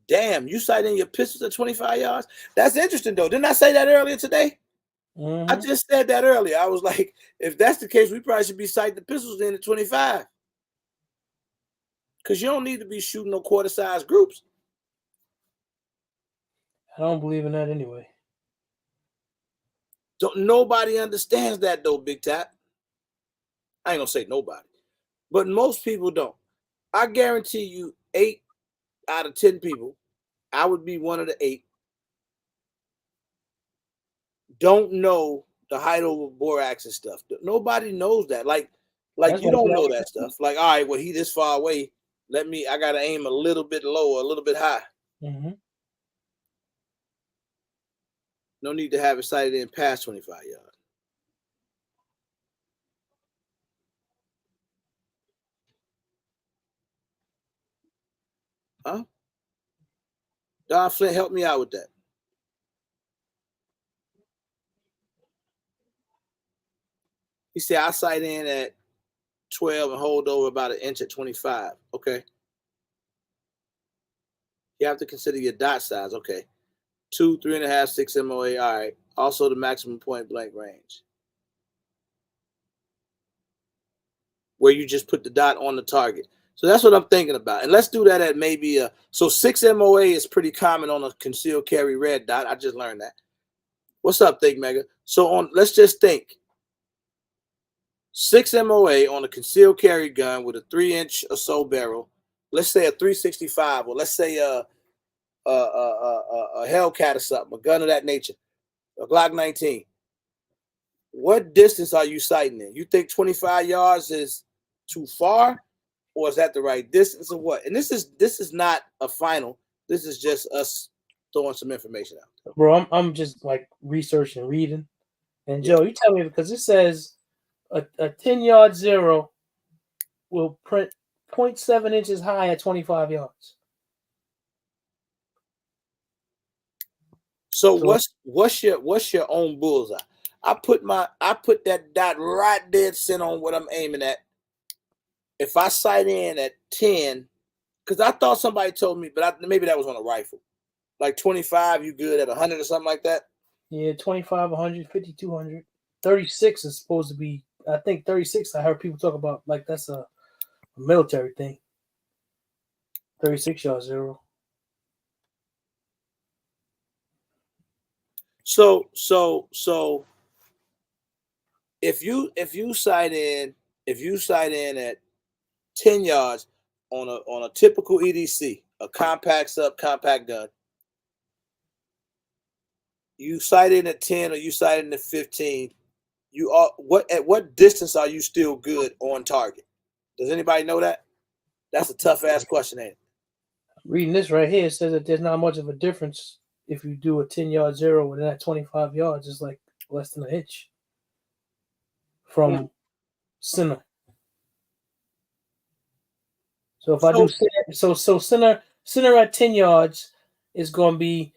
Damn, you sighting your pistols at 25 yards? That's interesting, though. Didn't I say that earlier today? Mm-hmm. I just said that earlier. I was like, if that's the case, we probably should be sighting the pistols in at 25. Because you don't need to be shooting no quarter-size groups. I don't believe in that anyway. Nobody understands that, though, Big Tap. I ain't gonna say nobody, but most people don't. I guarantee you 8 out of 10 people, I would be one of the 8, don't know the height over borax and stuff. Nobody knows that. Like you don't know that stuff. Like, all right, well, he this far away. I gotta aim a little bit low, a little bit high. Mm-hmm. No need to have it sighted in past 25 yards. Huh? Don Flint, help me out with that. He said, I sight in at 12 and hold over about 1 inch at 25. Okay. You have to consider your dot size. Okay. 2, 3.5, 6 MOA. All right. Also the maximum point blank range, where you just put the dot on the target. So that's what I'm thinking about. And let's do that at maybe so 6 MOA is pretty common on a concealed carry red dot. I just learned that. What's up, Think Mega? So let's just think 6 MOA on a concealed carry gun with a 3-inch or so barrel. Let's say a 365, or let's say a Hellcat or something, a gun of that nature, a Glock 19. What distance are you sighting in? You think 25 yards is too far, or is that the right distance, or what? And this is not a final. This is just us throwing some information out. Bro, I'm just like researching, reading. And Joe, you tell me, because it says a 10-yard zero will print 0.7 inches high at 25 yards. So what's your own bullseye? I put that dot right dead center on what I'm aiming at. If I sight in at 10, because I thought somebody told me, but maybe that was on a rifle. Like 25, you good at 100 or something like that? Yeah, 25, 100, 50, 200. 36 is supposed to be, I think 36, I heard people talk about, like that's a military thing. 36 yard zero. So if you sight in at 10 yards on a typical EDC, a compact gun, you sight in at 10 or you sight in at 15, at what distance are you still good on target? Does anybody know that? That's a tough ass question, ain't it? Reading this right here, it says that there's not much of a difference if you do a 10-yard zero within that 25 yards. It's like less than an inch from center. So if I do center at 10 yards is going to be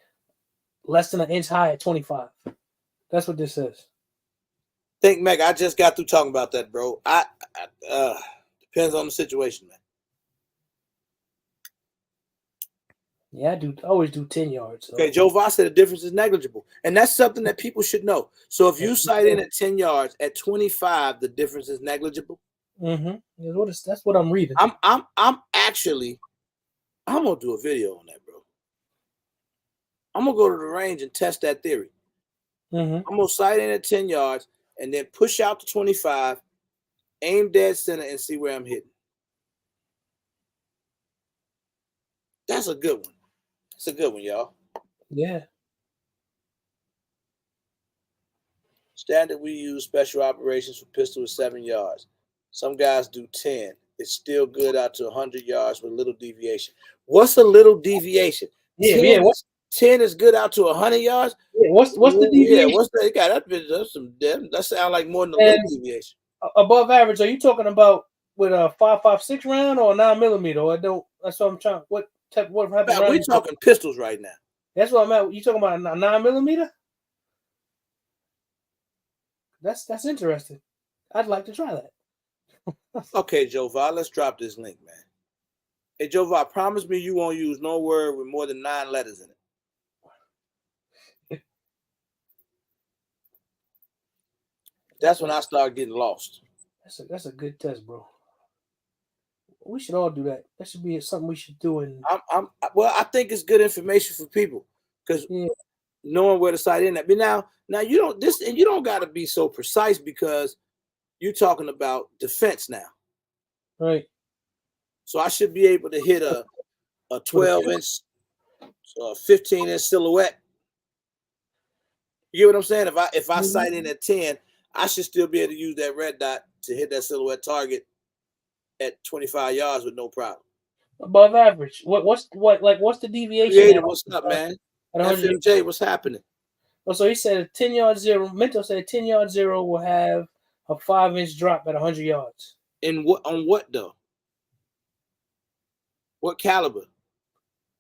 less than an inch high at 25. That's what this says. Think, Meg, I just got through talking about that, bro. Depends on the situation, man. Yeah, I always do 10 yards. So. Okay, Joe Voss said the difference is negligible. And that's something that people should know. So if you sight in at 10 yards, at 25, the difference is negligible. Mm-hmm. That's what I'm reading. I'm gonna do a video on that, bro. I'm gonna go to the range and test that theory. I'm gonna sight in at 10 yards and then push out to 25, aim dead center, and see where I'm hitting. That's a good one. That's a good one, y'all. Yeah. Standard, we use special operations for pistol with 7 yards. Some guys do 10. It's still good out to 100 yards with a little deviation. What's a little deviation? Yeah. 10 is good out to 100 yards. Yeah, what's the deviation? Yeah, what's that? That sounds like more than a little deviation. Above average, are you talking about with a 5.56 round or a 9mm? Or I don't. That's what I'm trying. What type of round? We're talking pistols right now. That's what I'm at. You talking about a 9mm? That's interesting. I'd like to try that. Okay, Jova, let's drop this link, man. Hey, Jova, promise me you won't use no word with more than 9 letters in it. That's when I start getting lost. That's a good test, bro. We should all do that. That should be something we should do. I think it's good information for people because knowing where to sight in at. But now you don't got to be so precise because you're talking about defense now. Right. So I should be able to hit a 12-inch, 15-inch silhouette. You get what I'm saying? If I sight in at 10, I should still be able to use that red dot to hit that silhouette target at 25 yards with no problem. Above average. What's the deviation? Creative, what's up, man? At 100 FMJ, what's happening? Oh, so he said a 10-yard zero. Minto said a 10-yard zero will have a 5-inch drop at 100 yards. In what, on what though? What caliber?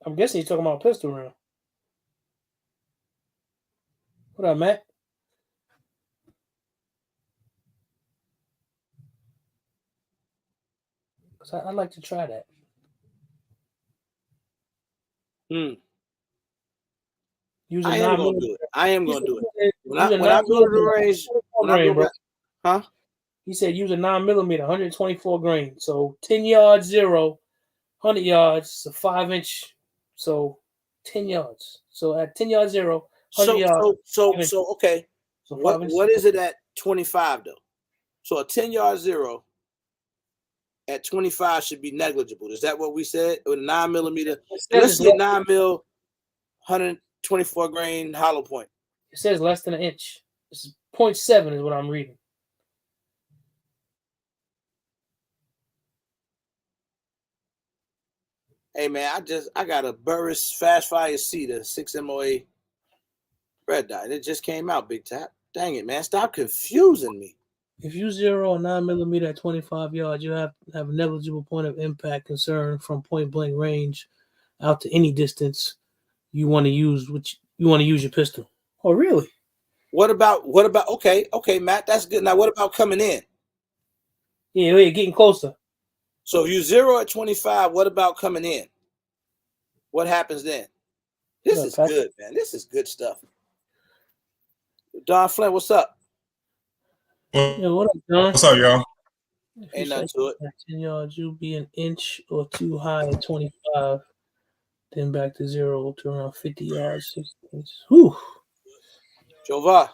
I'm guessing he's talking about a pistol round. What up, Matt? Cause I'd like to try that. I am gonna do it. I am gonna do it. When I go to the range, when I go back, huh? He said use a 9mm, 124 grain. So 10 yards zero, 100 yards, a 5-inch. So 10 yards. So at 10 yards zero, 100 yards. So okay. So what is it at 25 though? So a 10-yard zero at 25 should be negligible. Is that what we said? With a 9mm, let's say 9mm, 124 grain hollow point. It says less than an inch. This is 0.7 is what I'm reading. Hey man, I got a Burris Fast Fire C, the 6 MOA red dot. It just came out, Big Tap. Dang it, man. Stop confusing me. If you zero a 9mm at 25 yards, you have a negligible point of impact concern from point blank range out to any distance you want to use your pistol. Oh, really? What about okay, Matt, that's good. Now what about coming in? Yeah, getting closer. So if you zero at 25, what about coming in? What happens then? This is good, man. This is good stuff. Don Flint, what's up? Yeah, what up, Don? What's up, y'all? Ain't nothing to it. 10 yards, you'll be an inch or two high at 25, then back to zero to around 50 yards, 6 inches. Whew. Jovar.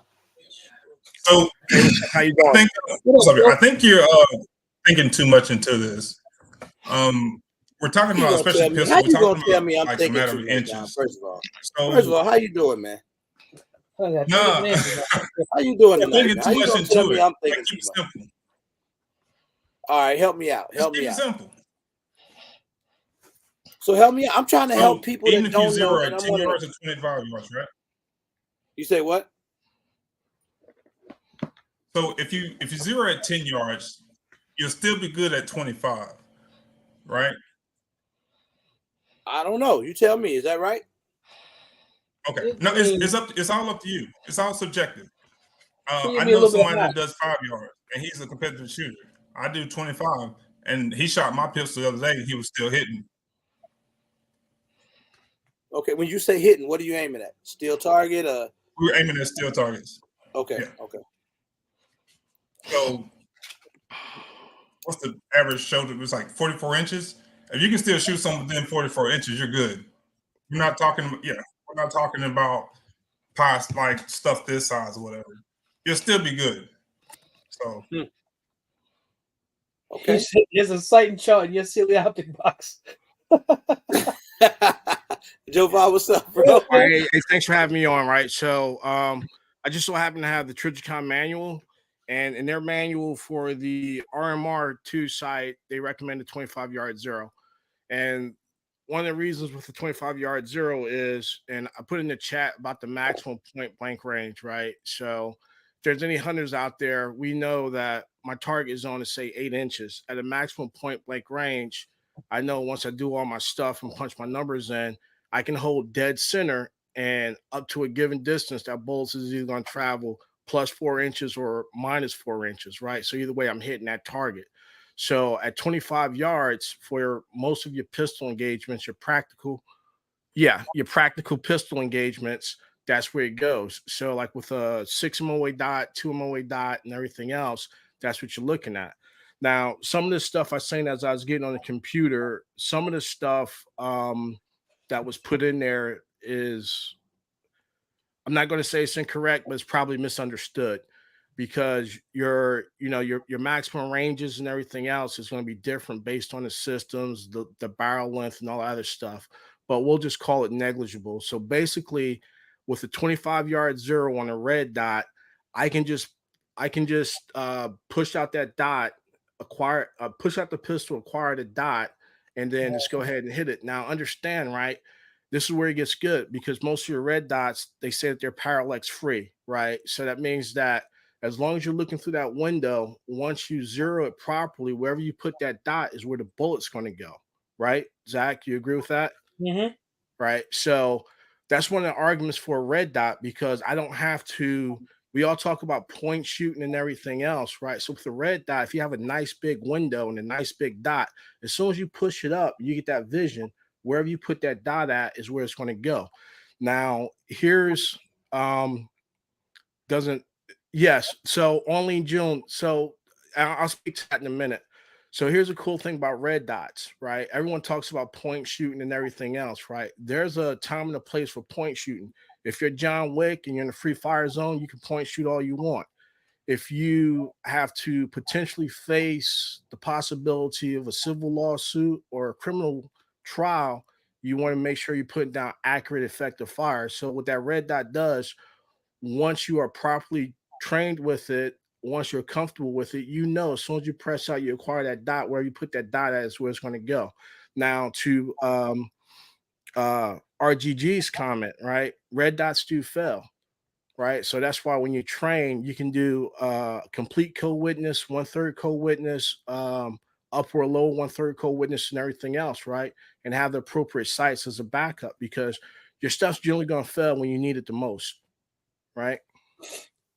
So, how you doing? I think you're thinking too much into this. We're talking about especially pistol. How you gonna tell me I'm thinking too much now, first of all, how you doing, man? Nah. How you doing tonight? Thinking too much into it. I'm thinking too much. Simple. All right, help me out. Help me out. Simple. So help me out. I'm trying to help people that don't know. Even if you 10 yards or 25 yards, right? You say what? So if you zero at 10 yards, you'll still be good at 25, right? I don't know. You tell me. Is that right? Okay. No, it's all up to you. It's all subjective. I know somebody that does 5 yards, and he's a competitive shooter. I do 25, and he shot my pistol the other day. He was still hitting. Okay. When you say hitting, what are you aiming at? Steel target? We were aiming at steel targets. Okay. Yeah. Okay. So, what's the average shoulder? It was like 44 inches. If you can still shoot something within 44 inches, you're good. We're not talking. We're not talking about past like stuff this size or whatever. You'll still be good. So. Okay. There's a sight and chart in your silly optic box. Jovar, what's up, bro? Hey, thanks for having me on. Right, so I just so happen to have the Trigicon manual, and in their manual for the RMR2 site, they recommend a 25-yard zero. And one of the reasons with the 25-yard zero is, and I put in the chat about the maximum point blank range, right? So if there's any hunters out there, we know that my target is on to say 8 inches at a maximum point blank range. I know once I do all my stuff and punch my numbers in, I can hold dead center and up to a given distance that bullets is either going to travel plus 4 inches or minus 4 inches, right? So either way, I'm hitting that target. So at 25 yards for most of your pistol engagements, your practical pistol engagements, that's where it goes. So like with a 6 MOA dot, 2 MOA dot, and everything else, that's what you're looking at. Now, some of this stuff I seen as I was getting on the computer, some of the stuff that was put in there is, I'm not going to say it's incorrect, but it's probably misunderstood. because your maximum ranges and everything else is going to be different based on the systems, the barrel length, and all that other stuff. But we'll just call it negligible. So basically, with a 25-yard zero on a red dot, I can just push out that dot, push out the pistol, acquire the dot, and then just go ahead and hit it. Now, understand, right? This is where it gets good, because most of your red dots, they say that they're parallax free, right? So that means that as long as you're looking through that window, once you zero it properly, wherever you put that dot is where the bullet's going to go, right? Zach, you agree with that? Mm-hmm. Right. So that's one of the arguments for a red dot, because I don't have to. We all talk about point shooting and everything else, right? So with the red dot, if you have a nice big window and a nice big dot, as soon as you push it up, you get that vision. Wherever you put that dot at is where it's going to go. Now, here's doesn't yes. So only in June. So I'll speak to that in a minute. So here's a cool thing about red dots, right? Everyone talks about point shooting and everything else, right? There's a time and a place for point shooting. If you're John Wick and you're in the free fire zone, you can point shoot all you want. If you have to potentially face the possibility of a civil lawsuit or a criminal trial, you want to make sure you're putting down accurate, effective fire. So what that red dot does, once you are properly trained with it, once you're comfortable with it, as soon as you press out, you acquire that dot, where you put that dot at is where it's going to go. Now, to RGG's comment, right? Red dots do fail, right? So that's why when you train, you can do complete co-witness, 1/3 co-witness, up or low 1/3 co-witness, and everything else, right? And have the appropriate sites as a backup, because your stuff's generally going to fail when you need it the most, right?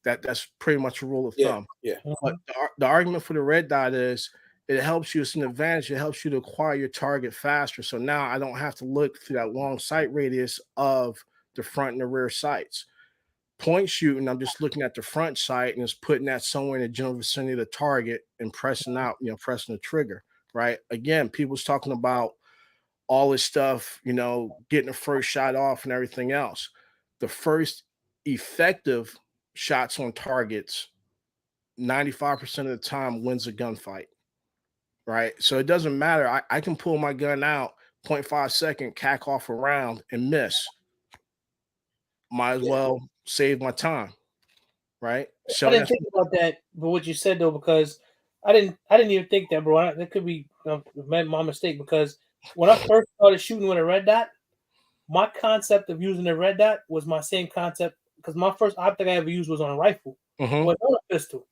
That's pretty much a rule of thumb. Yeah. But the argument for the red dot is it helps you. It's an advantage. It helps you to acquire your target faster. So now I don't have to look through that long sight radius of the front and the rear sights. Point shooting, I'm just looking at the front sight and just putting that somewhere in the general vicinity of the target and pressing out, pressing the trigger, right? Again, people's talking about all this stuff, getting the first shot off and everything else. The first effective shots on targets, 95% of the time, wins a gunfight, right? So it doesn't matter. I can pull my gun out, 0.5 second, cack off a round and miss. Might as well save my time, right? So I didn't think about that, but what you said though, because I didn't even think that, bro. That could be my mistake, because when I first started shooting with a red dot, my concept of using a red dot was my same concept, because my first optic I ever used was on a rifle, was on a pistol.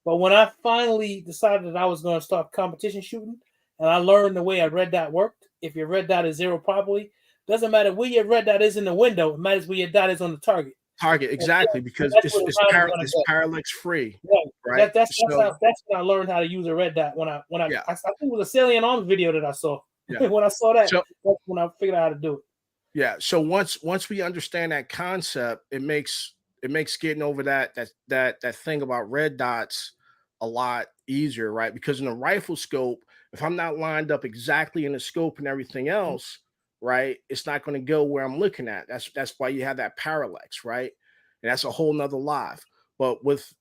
But when I finally decided that I was going to start competition shooting, and I learned the way a red dot worked, if your red dot is zero properly, doesn't matter where your red dot is in the window, it matters where your dot is on the target. Exactly, because it's parallax free, right? That's when I learned how to use a red dot. I think it was a Salient Arms video that I saw. Yeah. When I saw that, that's when I figured out how to do it. Yeah. So once we understand that concept, it makes getting over that thing about red dots a lot easier, right? Because in a rifle scope, if I'm not lined up exactly in the scope and everything else, right, it's not going to go where I'm looking at. That's why you have that parallax, right? And that's a whole nother live. But with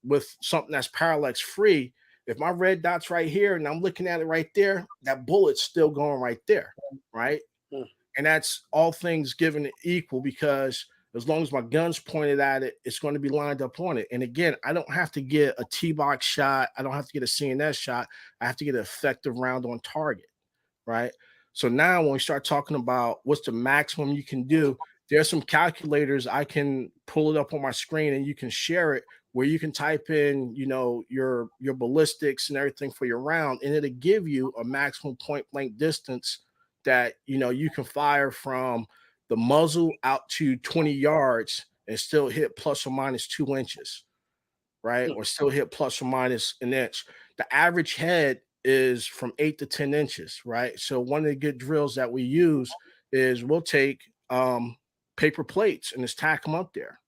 something that's parallax free, if my red dot's right here and I'm looking at it right there, that bullet's still going right there, right? And that's all things given equal, because as long as my gun's pointed at it, it's going to be lined up on it. And again, I don't have to get a T-box shot. I don't have to get a CNS shot. I have to get an effective round on target, right? So now when we start talking about what's the maximum you can do, there's some calculators. I can pull it up on my screen and you can share it, where you can type in, your ballistics and everything for your round, and it'll give you a maximum point blank distance that you can fire from the muzzle out to 20 yards and still hit plus or minus 2 inches, right? Or still hit plus or minus an inch. The average head is from 8 to 10 inches, right? So one of the good drills that we use is we'll take paper plates and just tack them up there,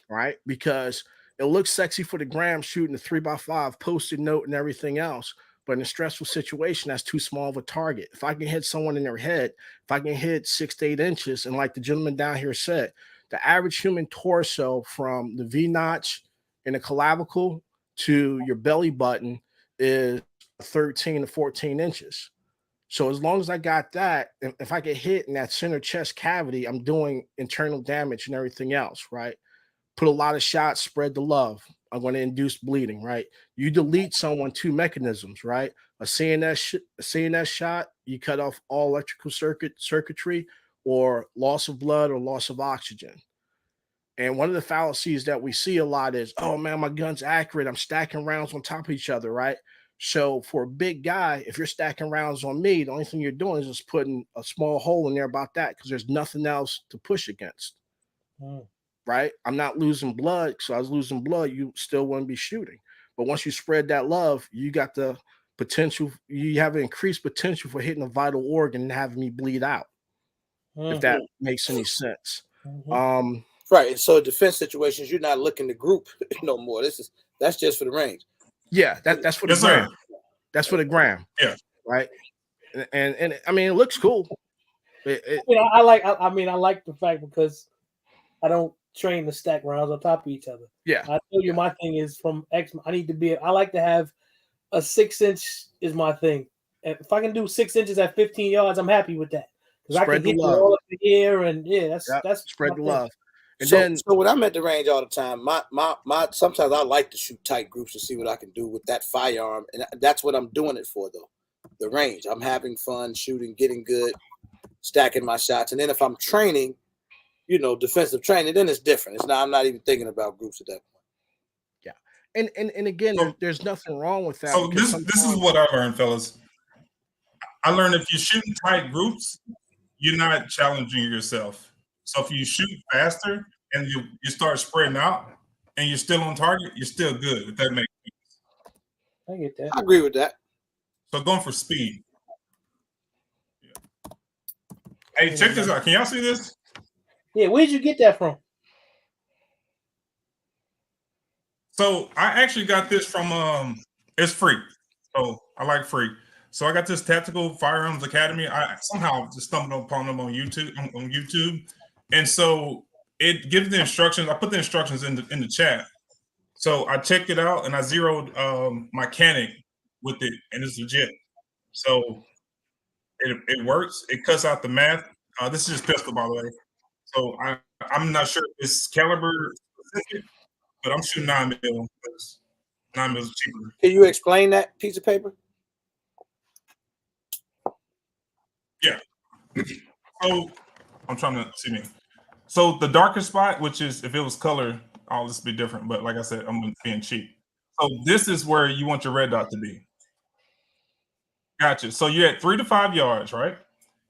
right? Because it looks sexy for the gram shooting a 3x5 post-it note and everything else. But in a stressful situation, that's too small of a target. If I can hit someone in their head, if I can hit 6 to 8 inches, and like the gentleman down here said, the average human torso from the V notch and the clavicle to your belly button is 13 to 14 inches. So as long as I got that, if I get hit in that center chest cavity, I'm doing internal damage and everything else, right? Put a lot of shots, spread the love. I'm going to induce bleeding, right? You delete someone, two mechanisms, right? A CNS shot, you cut off all electrical circuitry, or loss of blood or loss of oxygen. And one of the fallacies that we see a lot is, oh man, my gun's accurate. I'm stacking rounds on top of each other, right? So for a big guy, if you're stacking rounds on me, the only thing you're doing is just putting a small hole in there about that, because there's nothing else to push against. Right? I'm not losing blood. So I was losing blood, you still wouldn't be shooting. But once you spread that love, you got the potential, you have an increased potential for hitting a vital organ and having me bleed out. If that makes any sense. Right. And so defense situations, you're not looking to group no more. That's just for the range. Yeah, that's for the gram. That's for the gram. Yeah. Right. And I mean, it looks cool. I like the fact, because I don't train to stack rounds on top of each other. Yeah. I told you my thing is from X. I like to have a 6-inch is my thing. And if I can do 6 inches at 15 yards, I'm happy with that. Because I can hit all up the air, and that's spread the love. And so, then, so when I'm at the range all the time, my sometimes I like to shoot tight groups to see what I can do with that firearm, and that's what I'm doing it for, though. The range. I'm having fun shooting, getting good, stacking my shots, and then if I'm training, defensive training, then it's different. I'm not even thinking about groups at that point. Yeah, and again, there's nothing wrong with that. So this is what I learned, fellas. I learned if you shoot in tight groups, you're not challenging yourself. So if you shoot faster and you start spreading out and you're still on target, you're still good, if that makes sense. I get that. I agree with that. So going for speed. Yeah. Hey, check this out. Can y'all see this? Yeah, where'd you get that from? So I actually got this from it's free. So I like free. So I got this Tactical Firearms Academy. I somehow just stumbled upon them on YouTube. And so it gives the instructions. I put the instructions in the chat. So I checked it out and I zeroed mechanic with it, and it's legit. So it works. It cuts out the math. This is just pistol, by the way. So I'm not sure if it's caliber specific, but I'm shooting 9mm because 9mm is cheaper. Can you explain that piece of paper? Yeah. So I'm trying to see me. So the darker spot, which is if it was color, all this would be different. But like I said, I'm being cheap. So this is where you want your red dot to be. Gotcha. So you're at 3 to 5 yards, right?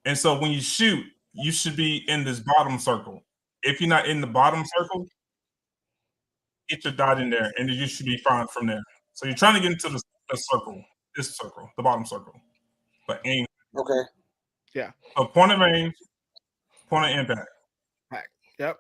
And so when you shoot, you should be in this bottom circle. If you're not in the bottom circle, get your dot in there, and you should be fine from there. So you're trying to get into the circle, this circle, the bottom circle, but aim. Okay. Yeah. So point of aim, point of impact. Yep.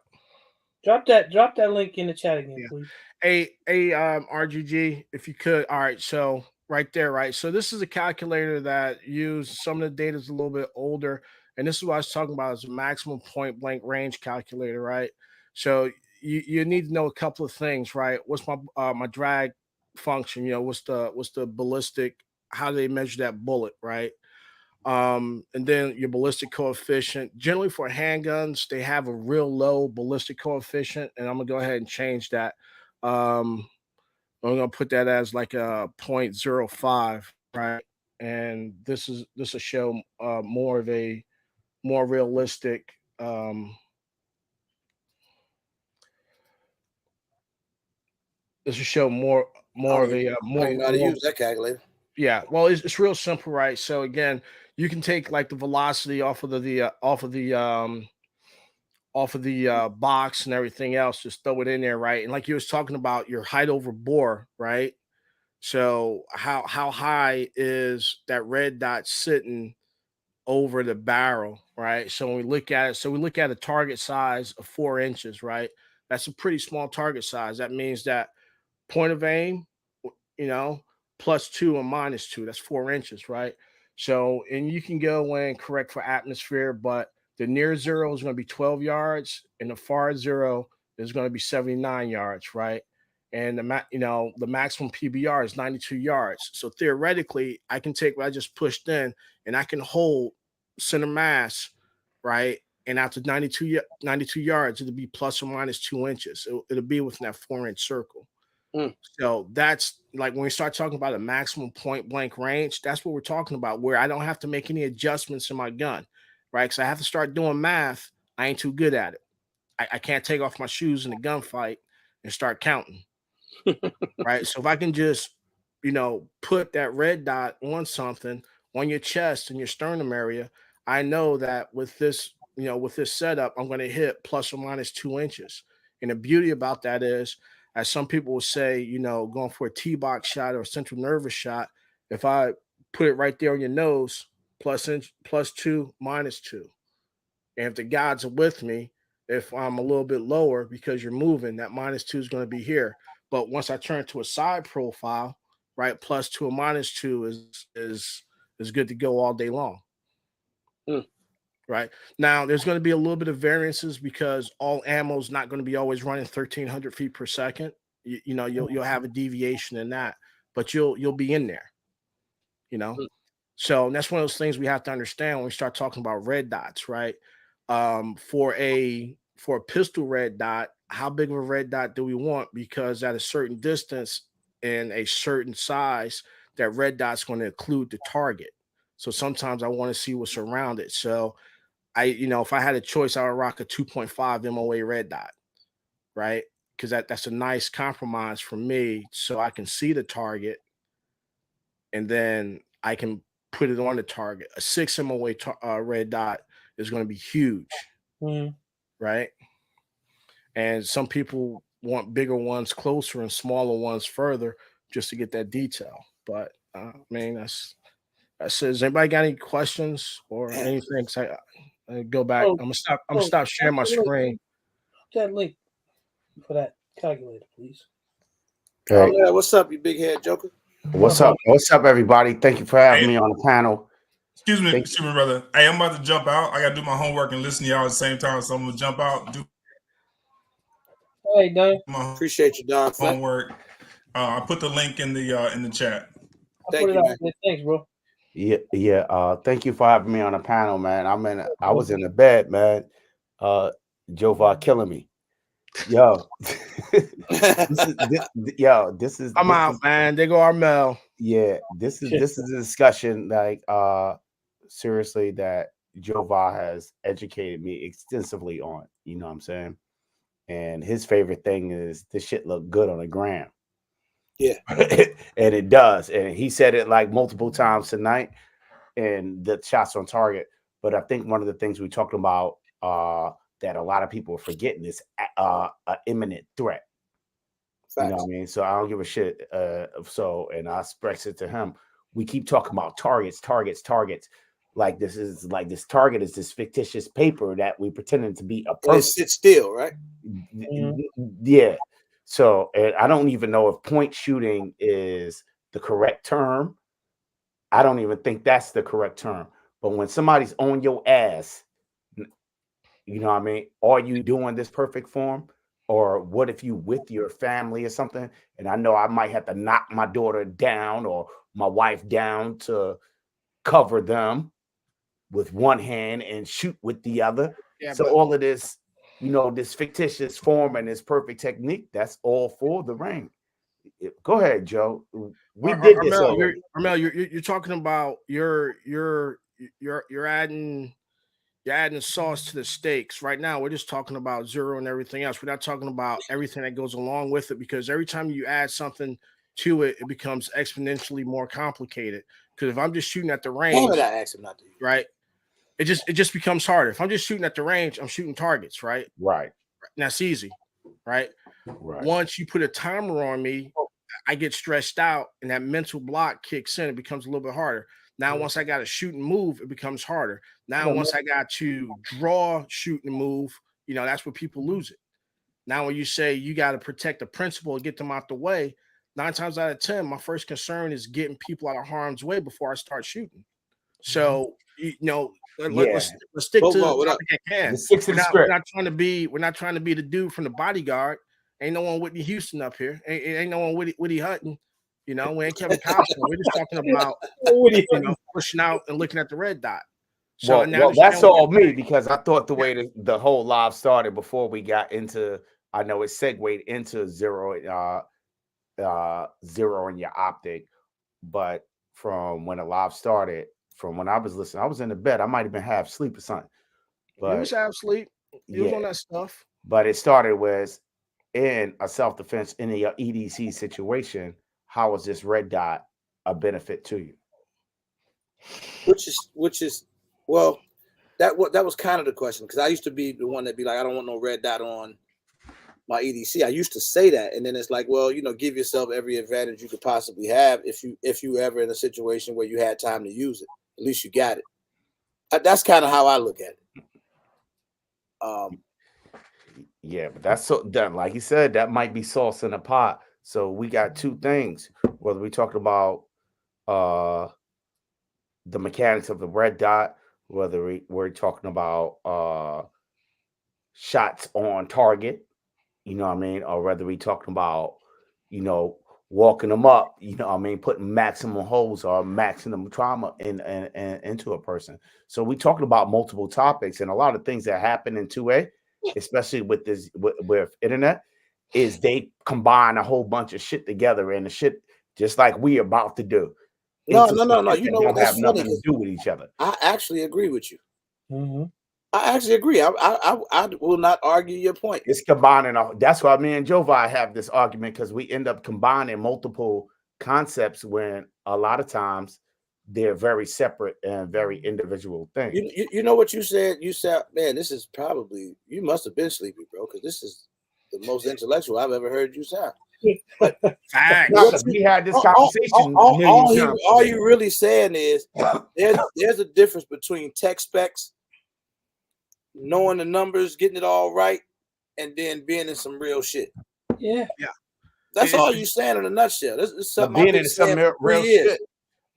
Drop that link in the chat again, please. RGG, if you could. All right, so right there, right. So this is a calculator that used some of the data is a little bit older, and this is what I was talking about is a maximum point blank range calculator, right? So you need to know a couple of things, right? What's my drag function? What's the ballistic? How do they measure that bullet, right? And then your ballistic coefficient. Generally for handguns, they have a real low ballistic coefficient, and I'm gonna go ahead and change that. I'm gonna put that as like a 0.05, right? And this will show more of a more realistic this will show more of a more. I don't know how to use that calculator. Yeah, well, it's real simple, right? So again, you can take like the velocity off of the box and everything else, just throw it in there, right? And like you was talking about your height over bore, right? So how high is that red dot sitting over the barrel, right? So when we look at it, we look at a target size of 4 inches, right? That's a pretty small target size. That means that point of aim, +2 and -2, that's 4 inches, right? So, and you can go and correct for atmosphere, but the near zero is going to be 12 yards and the far zero is going to be 79 yards, right? and the maximum PBR is 92 yards. So theoretically, I can take what I just pushed in, and I can hold center mass, right? And after 92 yards, it'll be plus or minus 2 inches. It'll be within that 4-inch circle. So that's like when we start talking about a maximum point blank range, that's what we're talking about, where I don't have to make any adjustments in my gun, right? Because I have to start doing math. I ain't too good at it. I can't take off my shoes in a gunfight and start counting. Right. So if I can just, put that red dot on something on your chest and your sternum area, I know that with this setup, I'm going to hit plus or minus 2 inches. And the beauty about that is, as some people will say, going for a T-box shot or a central nervous shot, if I put it right there on your nose, plus 2, minus 2. And if the guides are with me, if I'm a little bit lower because you're moving, that minus 2 is going to be here. But once I turn to a side profile, right, plus 2 or minus 2 is good to go all day long. Right now, there's going to be a little bit of variances because all ammo is not going to be always running 1,300 feet per second. You'll have a deviation in that, but you'll be in there. So that's one of those things we have to understand when we start talking about red dots, right? For a pistol red dot, how big of a red dot do we want? Because at a certain distance and a certain size, that red dot's going to occlude the target. So sometimes I want to see what's around it. So if I had a choice, I would rock a 2.5 MOA red dot, right? Because that's a nice compromise for me, so I can see the target, and then I can put it on the target. A 6 MOA red dot is going to be huge, right? And some people want bigger ones closer and smaller ones further just to get that detail. But that's it. Does anybody got any questions or anything? I go back. I'm gonna stop sharing my screen. That link for that calculator, please. Hey. Oh, yeah. What's up, you big head joker? What's up? What's up, everybody? Thank you for having me on the panel. Excuse me, brother. Hey, I'm about to jump out. I got to do my homework and listen to y'all at the same time, so I'm going to jump out. Hey, Don. Appreciate you, Don. Homework. I put the link in the chat. Thank you, man. Thanks, bro. Yeah. Thank you for having me on the panel, man. I was in the bed, man. Jovar killing me. Yo, this is. I'm out, man. There go Armel. Yeah, this is a discussion like seriously that Jovar has educated me extensively on. You know what I'm saying? And his favorite thing is this shit look good on the gram. Yeah, and it does. And he said it like multiple times tonight. And the shots on target. But I think one of the things we talked about that a lot of people are forgetting is an imminent threat. Facts. You know what I mean? So I don't give a shit. And I express it to him. We keep talking about targets. Like this target is this fictitious paper that we pretending to be a person. It sits still, right? Yeah. So and I don't even know if point shooting is the correct term. I don't even think that's the correct term. But when somebody's on your ass, you know what I mean? Are you doing this perfect form? Or what if you with your family or something? And I know I might have to knock my daughter down or my wife down to cover them with one hand and shoot with the other. Yeah, so all of this, this fictitious form and this perfect technique, that's all for the ring. Go ahead, Joe. We did this already. Armel, you're talking about you're adding sauce to the steaks. Right now, we're just talking about zero and everything else. We're not talking about everything that goes along with it, because every time you add something to it, it becomes exponentially more complicated. Because if I'm just shooting at the range, right, it just becomes harder. If I'm just shooting at the range, I'm shooting targets, right? Right. And that's easy, right? Once you put a timer on me, I get stressed out, and that mental block kicks in. It becomes a little bit harder. Now, once I got to shoot and move, it becomes harder. Now, once I got to draw, shoot, and move, that's where people lose it. Now, when you say you got to protect the principal and get them out the way, 9 times out of 10, my first concern is getting people out of harm's way before I start shooting. So, let's stick to the topic at hand. We're not trying to be the dude from the Bodyguard Ain't no one Whitney Houston up here. Ain't no one Woody Hutton. You know, we ain't Kevin Costner. We're just talking about pushing out and looking at the red dot. So well, that's all me because I thought the way the whole live started before we got into, I know it segued into zero in your optic, but from when the live started, from when I was listening, I was in the bed. I might have been half asleep or something. But it was half sleep. It was on that stuff. But it started with in a self-defense in a EDC situation. How is this red dot a benefit to you? Which is well, that was kind of the question, because I used to be the one that be like, I don't want no red dot on my EDC. I used to say that, and then it's like, well, you know, give yourself every advantage you could possibly have if you ever in a situation where you had time to use it. At least you got it. That's kind of how I look at it. Yeah, but that's so done. Like you said, that might be sauce in a pot. So we got two things. Whether we talk about the mechanics of the red dot, whether we're talking about shots on target, you know what I mean, or whether we talking about, you know, walking them up, you know what I mean, putting maximum holes or maximum trauma into a person. So we talking about multiple topics, and a lot of things that happen in 2A, especially with this with internet, is they combine a whole bunch of shit together, and the shit just like we about to do. No. You know, don't that's have nothing funny, to do with each other. I actually agree with you. Mm-hmm. I actually agree. I will not argue your point. It's combining. That's why me and Jovi have this argument, because we end up combining multiple concepts when a lot of times they're very separate and very individual things. You know what you said? You said, man, this is probably, you must have been sleepy, bro, because this is the most intellectual I've ever heard you sound. But we had this conversation. All you really saying is there's a difference between tech specs, knowing the numbers, getting it all right, and then being in some real shit. Yeah. That's all you saying in a nutshell. This is something being in some real shit.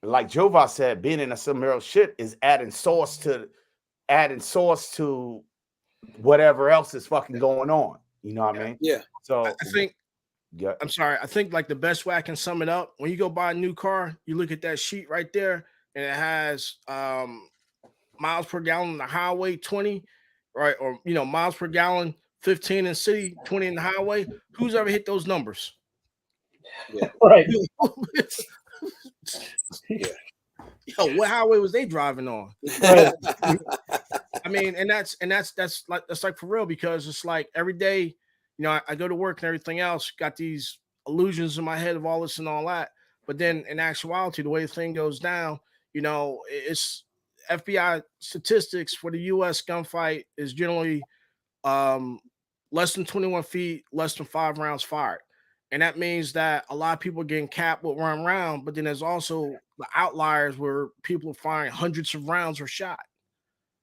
Like Jova said, being in some real shit is adding sauce to whatever else is fucking going on. You know what I mean? Yeah. So I think. Yeah. I'm sorry. I think like the best way I can sum it up: when you go buy a new car, you look at that sheet right there, and it has miles per gallon on the highway 20, right? Or miles per gallon 15 in city, 20 in the highway. Who's ever hit those numbers? Yeah. Right. Yeah. Yo, what highway was they driving on? Right. I mean, and that's like for real, because it's like every day, I go to work and everything else, got these illusions in my head of all this and all that. But then in actuality, the way the thing goes down, it's FBI statistics for the U.S. gunfight is generally less than 21 feet, less than 5 rounds fired. And that means that a lot of people are getting capped with 1 round, but then there's also the outliers where people are firing hundreds of rounds or shot.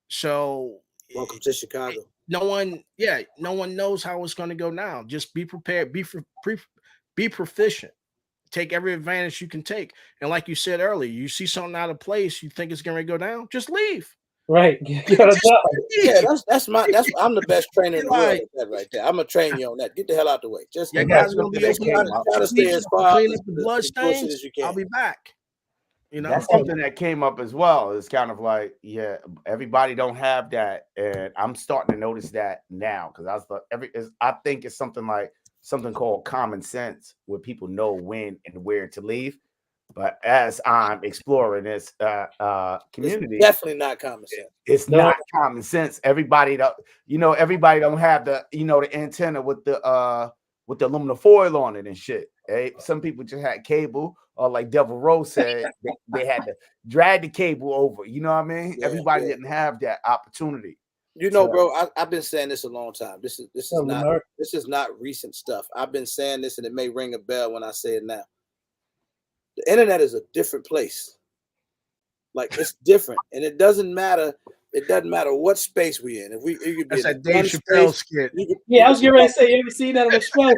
So welcome to Chicago. No one knows how it's going to go now. Just be prepared, be proficient, take every advantage you can take. And like you said earlier, you see something out of place, you think it's going to go down, just leave. Right. Yeah, I'm the best trainer in the world at that right there. I'm gonna train you on that. Get the hell out the way. Just guys gonna be try to stay as far as the blood stains as you can. I'll be back. That's something that came up as well. It's kind of like, yeah, everybody don't have that, and I'm starting to notice that now, because I think it's something called common sense, where people know when and where to leave. But as I'm exploring this community, it's definitely not common sense. It's not common sense. Everybody don't have the the antenna with the aluminum foil on it and shit. Hey, some people just had cable, or like Devil Rose said, they had to drag the cable over. You know what I mean? Yeah, everybody didn't have that opportunity. Bro, I've been saying this a long time. This is not recent stuff. I've been saying this, and it may ring a bell when I say it now. The internet is a different place. Like, it's different, and it doesn't matter. It doesn't matter what space we in. You could be that's that Dave Chappelle skit. I was getting ready to say, you ever seen that on the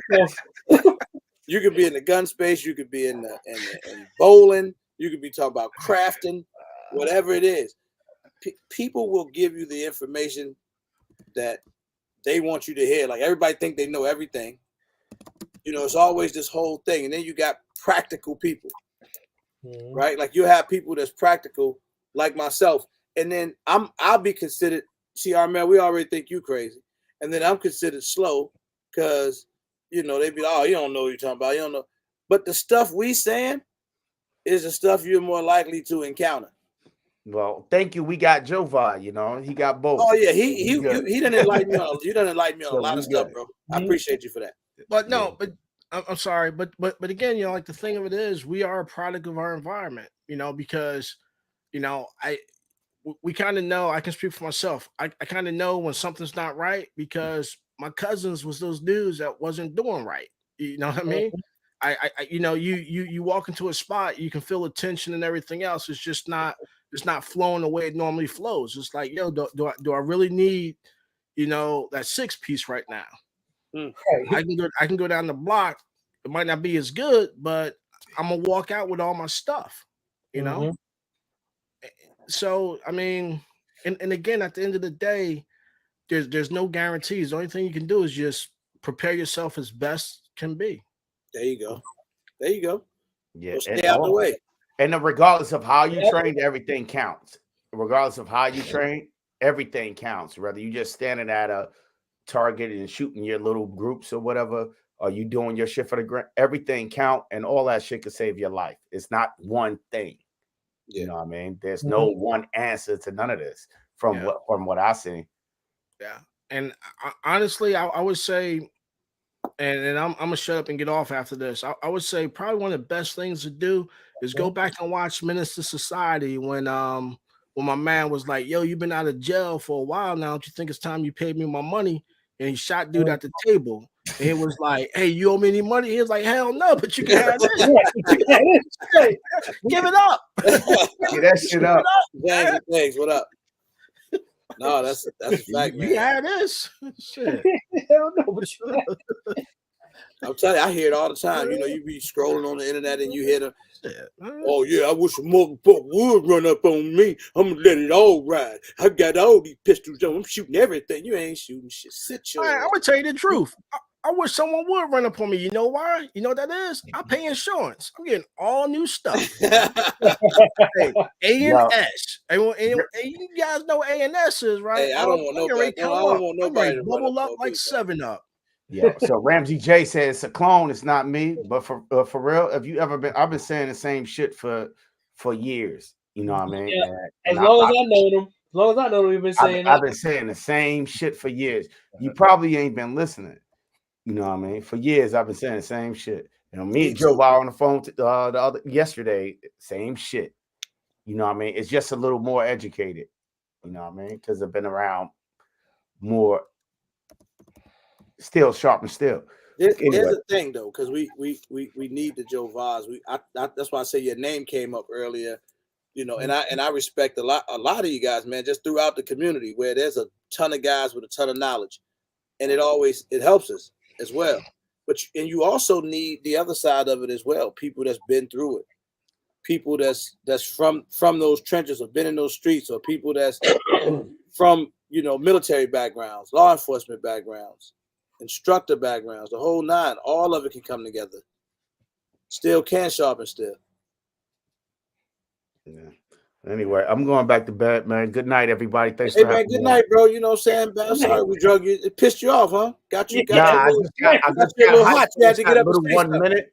Chappelle? You could be in the gun space. You could be in bowling. You could be talking about crafting, whatever it is. People will give you the information that they want you to hear. Like, everybody think they know everything. it's always this whole thing. And then you got practical people, Mhm. right? Like you have people that's practical, like myself. And then I'll be considered, see, Armel, we already think you crazy. And then I'm considered slow because, they be, oh, you don't know what you're talking about. You don't know. But the stuff we saying is the stuff you're more likely to encounter. Well, thank you. We got Jovi, he got both. Oh yeah, he good. done enlighten me on. You done enlighten me on So a lot we of stuff, good. bro. I appreciate you for that. But no, but I'm sorry, but again, like the thing of it is, we are a product of our environment, because, we kind of know. I can speak for myself. I kind of know when something's not right because my cousins was those dudes that wasn't doing right. You know what I mean? I you walk into a spot, you can feel the tension and everything else. It's not flowing the way it normally flows. It's like, yo, do I really need, that 6-piece right now? I can go down the block. It might not be as good, but I'm gonna walk out with all my stuff, So I mean, and again, at the end of the day, there's no guarantees. The only thing you can do is just prepare yourself as best can be. There you go. Yeah. Yeah. Stay out the way. And regardless of how you train, everything counts. Regardless of how you train, everything counts. Whether you just standing at a target and shooting your little groups or whatever, or you doing your shit for the grant, everything count, and all that shit could save your life. It's not one thing. Yeah. You know what I mean? There's no one answer to none of this from what I see. Yeah. And honestly, I would say, and I'm gonna shut up and get off after this. I would say probably one of the best things to do is go back and watch Menace to Society when my man was like, yo, you've been out of jail for a while now. Don't you think it's time you paid me my money? And he shot dude at the table. And he was like, hey, you owe me any money? He was like, hell no, but you can have this. Give it up. Get that shit up. Thanks. What up? No, that's a fact, man. You had this. Shit. Hell no, but you I'm telling you, I hear it all the time. You be scrolling on the internet and you hear them. Oh yeah, I wish a motherfucker would run up on me. I'm gonna let it all ride. I got all these pistols on. I'm shooting everything. You ain't shooting shit. Sit your. I'm gonna tell you the truth. I wish someone would run up on me. You know why? You know what that is? I pay insurance. I'm getting all new stuff. Hey, A&S. You guys know A&S is, right? Hey, I don't want nobody. I don't want nobody to bubble run up like 7-Up. Yeah. So Ramsey J said it's a clone. It's not me, but for real, have you ever been? I've been saying the same shit for years. You know what I mean? Yeah. As long as I know them, we've been saying I've been saying the same shit for years. You probably ain't been listening. You know what I mean? For years, I've been saying the same shit. Me and Joe Bauer on the phone yesterday, same shit. You know what I mean? It's just a little more educated. You know what I mean? Because I've been around more. Still sharp and still. There's a thing though, because we need the Joe Vaz. That's why I say your name came up earlier. And I respect a lot of you guys, man, just throughout the community where there's a ton of guys with a ton of knowledge, and it helps us as well. But you also need the other side of it as well. People that's been through it, people that's from those trenches or been in those streets, or people that's from military backgrounds, law enforcement backgrounds, instructor backgrounds, the whole nine. All of it can come together. Still can sharpen still. Yeah. Anyway, I'm going back to bed, man. Good night, everybody. Thanks Hey, for man, having good me. night, bro. You know what I'm saying? I'm sorry we drug you. It pissed you off, huh? Got you. I just got hot. You had to get up and say 1 minute.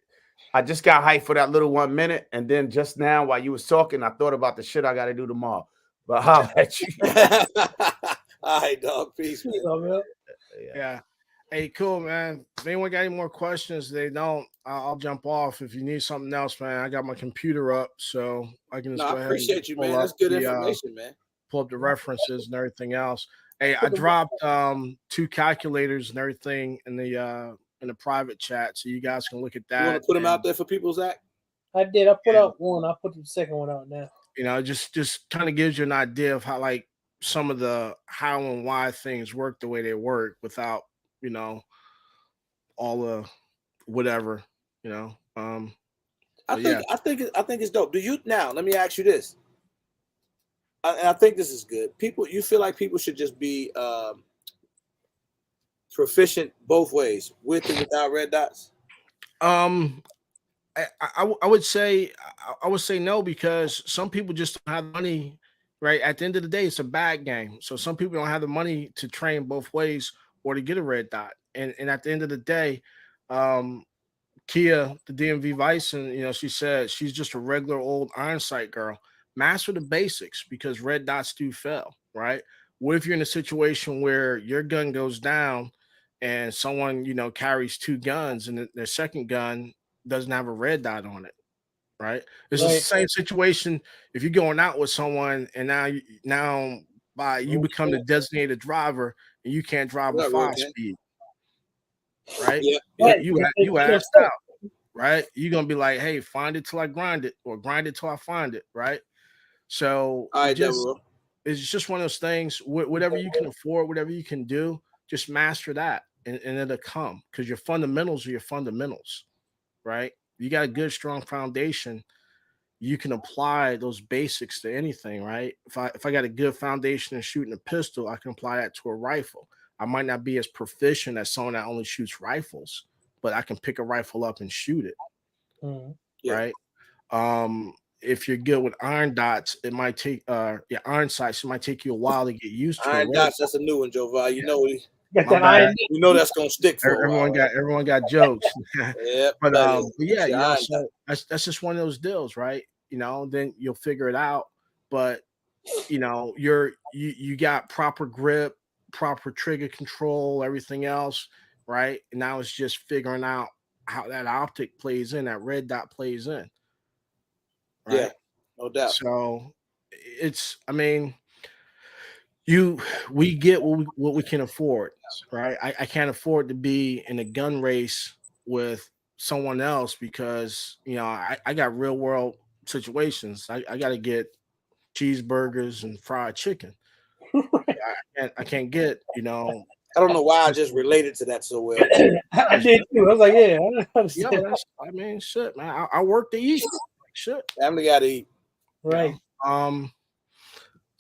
I just got hyped for that little 1 minute, and then just now, while you was talking, I thought about the shit I got to do tomorrow. But how about you? All right, dog. Peace, man. Yeah. Hey, cool, man. If anyone got any more questions, they don't. I'll jump off. If you need something else, man, I got my computer up, so I can just go ahead. I appreciate you, man. That's good information, man. Pull up the references and everything else. Hey, I dropped 2 calculators and everything in the private chat, so you guys can look at that. You want to put them out there for people, Zach? I did. I put out one. I'll put the second one out now. Just kind of gives you an idea of how, like, some of the how and why things work the way they work without, all the whatever, I think it's dope. Do you now? Let me ask you this. I think this is good. You feel like people should just be proficient both ways, with and without red dots? I would say no, because some people just don't have money. Right, at the end of the day, it's a bad game. So some people don't have the money to train both ways or to get a red dot. And at the end of the day, um, Kia, the DMV Bison, she said she's just a regular old iron sight girl. Master the basics, because red dots do fail, right? What if you're in a situation where your gun goes down and someone, carries two guns, and their second gun doesn't have a red dot on it, right? It's the Right. same situation if you're going out with someone and now you become the designated driver and you can't drive a What up, Roy 5-speed, right? Yeah. Right. You asked out, right? You're gonna be like, hey, find it till I grind it, or grind it till I find it, right? So All right, Deborah. it's just one of those things. Whatever you can afford, whatever you can do, just master that, and it'll come, because your fundamentals are your fundamentals, right? You got a good, strong foundation. You can apply those basics to anything, right? If I got a good foundation in shooting a pistol, I can apply that to a rifle. I might not be as proficient as someone that only shoots rifles, but I can pick a rifle up and shoot it, right? If you're good with iron dots, it might take iron sights. It might take you a while to get used to. Iron dots, that's a new one, Joval. You know Got that iron. we know that's gonna stick for everyone got jokes. Yeah, but yeah, so that's just one of those deals, right? Then you'll figure it out. But you got proper grip, proper trigger control, everything else, right? And now it's just figuring out how that optic plays in, that red dot plays in. Right? Yeah, no doubt. So we get what we can afford, right? I can't afford to be in a gun race with someone else, because I got real world situations. I got to get cheeseburgers and fried chicken. I can't get. I don't know why I just related to that so well. I did too. I was like, yeah, I understand. Shit, man. I work to eat. Shit, family got to eat. Right.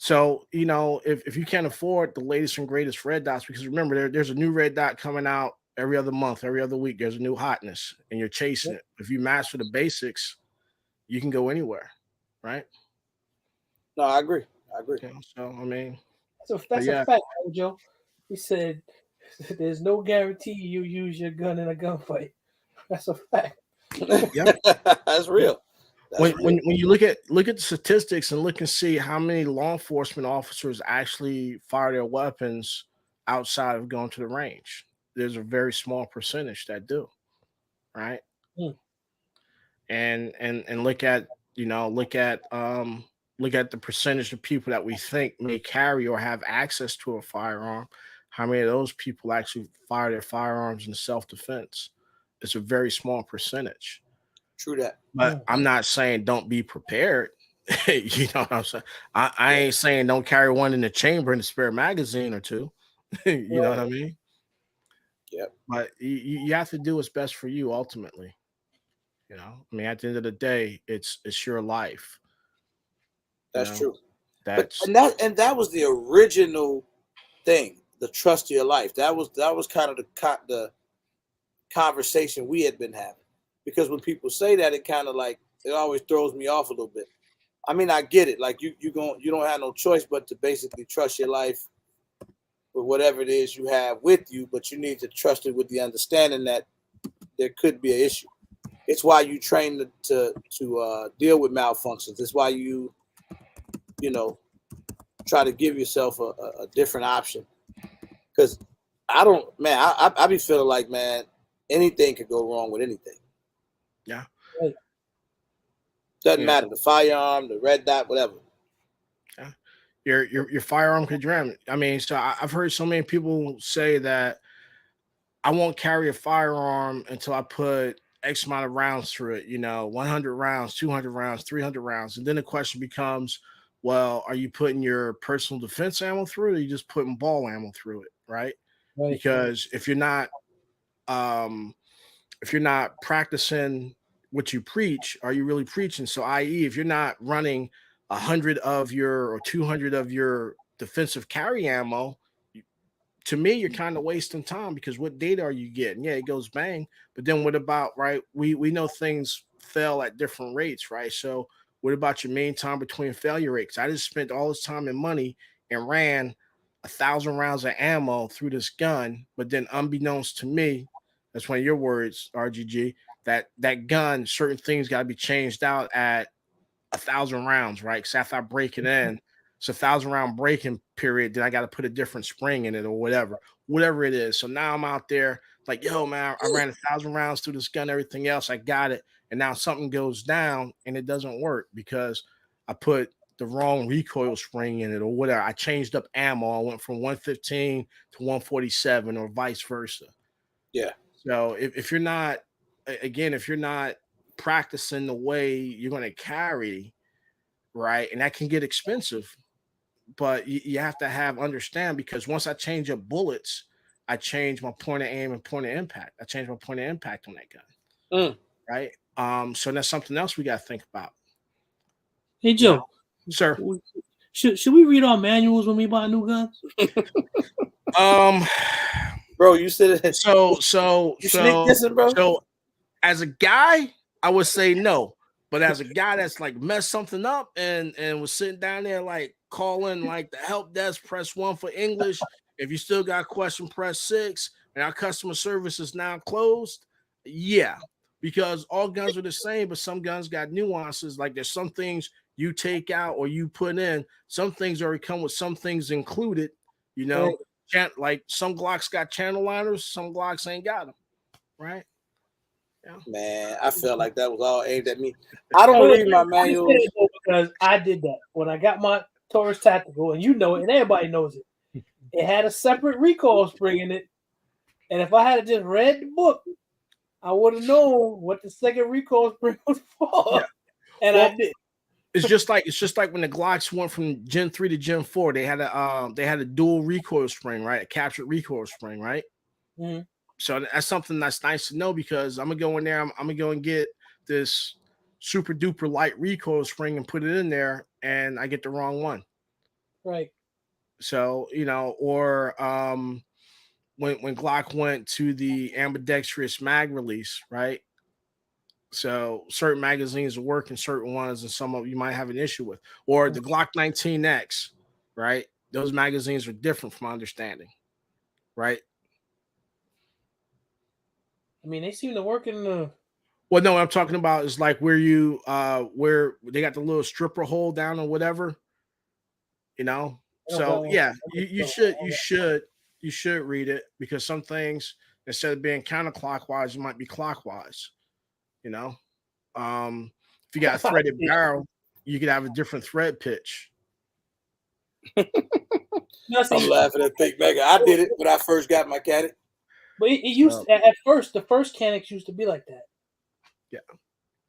So if you can't afford the latest and greatest red dots, because remember, there's a new red dot coming out every other month, every other week. There's a new hotness, and you're chasing it. If you master the basics, you can go anywhere, right? No, I agree. So that's a fact, Joe. He said there's no guarantee you use your gun in a gunfight. That's a fact. Yeah, that's real. When you look at the statistics and look and see how many law enforcement officers actually fire their weapons outside of going to the range, there's a very small percentage that do, right? And look at the percentage of people that we think may carry or have access to a firearm. How many of those people actually fire their firearms in self-defense? It's a very small percentage. True that. But I'm not saying don't be prepared. You know what I'm saying? I ain't saying don't carry one in the chamber in a spare magazine or two. You know what I mean? Yep. But you have to do what's best for you ultimately. At the end of the day, it's your life. That's true. That was the original thing, the trust of your life. That was kind of the conversation we had been having. Because when people say that, it kind of like, it always throws me off a little bit. I mean, I get it. Like you don't have no choice but to basically trust your life with whatever it is you have with you, but you need to trust it with the understanding that there could be an issue. It's why you train to deal with malfunctions. It's why you try to give yourself a different option. Because I be feeling like, man, anything could go wrong with anything. Yeah. Doesn't matter, the firearm, the red dot, whatever. Yeah. Your firearm could jam. So I've heard so many people say that I won't carry a firearm until I put X amount of rounds through it, 100 rounds, 200 rounds, 300 rounds. And then the question becomes, well, are you putting your personal defense ammo through it, or are you just putting ball ammo through it, right? Because if you're not practicing what you preach, are you really preaching? So, i.e., if you're not running 100 of your or 200 of your defensive carry ammo, to me, you're kind of wasting time because what data are you getting? Yeah, it goes bang, but then what about, right? We know things fail at different rates, right? So what about your mean time between failure rates? I just spent all this time and money and ran 1,000 rounds of ammo through this gun, but then unbeknownst to me, that's one of your words, RGG, that gun, certain things got to be changed out at 1,000 rounds, right? Because after I break it in, it's 1,000 round breaking period. Then I got to put a different spring in it or whatever it is. So now I'm out there like, yo, man, I ran 1,000 rounds through this gun, everything else, I got it. And now something goes down and it doesn't work because I put the wrong recoil spring in it or whatever. I changed up ammo. I went from 115 to 147 or vice versa. Yeah. So if you're not, again, if you're not practicing the way you're going to carry, right, and that can get expensive, but you have to understand, because once I change up bullets, I change my point of aim and point of impact. I change my point of impact on that gun, right? So that's something else we got to think about. Hey Joe, sir, should we read our manuals when we buy new guns? Bro, you said it. So bro. So as a guy, I would say no. But as a guy that's like messed something up and was sitting down there like calling like the help desk, press 1 for English. If you still got a question, press 6. And our customer service is now closed. Yeah, because all guns are the same, but some guns got nuances. Like there's some things you take out or you put in. Some things already come with some things included. You know, like some Glocks got channel liners, some Glocks ain't got them. Right. Yeah. Man, I felt like that was all aimed at me. I don't read my manuals because I did that when I got my Taurus Tactical, and you know it, and everybody knows it. It had a separate recoil spring in it, and if I had just read the book, I would have known what the second recoil spring was for. Yeah. And well, I did. It's just like when the Glocks went from Gen 3 to Gen 4, they had a dual recoil spring, right? A captured recoil spring, right? Mm-hmm. So that's something that's nice to know, because I'm gonna go in there, I'm gonna go and get this super duper light recoil spring and put it in there, and I get the wrong one. Right. So, you know, or when Glock went to the ambidextrous mag release, right? So certain magazines will work in certain ones, and some of you might have an issue with. Or the Glock 19X, right? Those magazines are different from my understanding, right? I mean, they seem to work in the. Well, no, what I'm talking about is like where you where they got the little stripper hole down or whatever, you know. So yeah, you should read it, because some things, instead of being counterclockwise, you might be clockwise, you know. If you got a threaded barrel, you could have a different thread pitch. I'm laughing at Big Mega. I did it when I first got my Canic. But it used at first, the first Canics used to be like that. Yeah.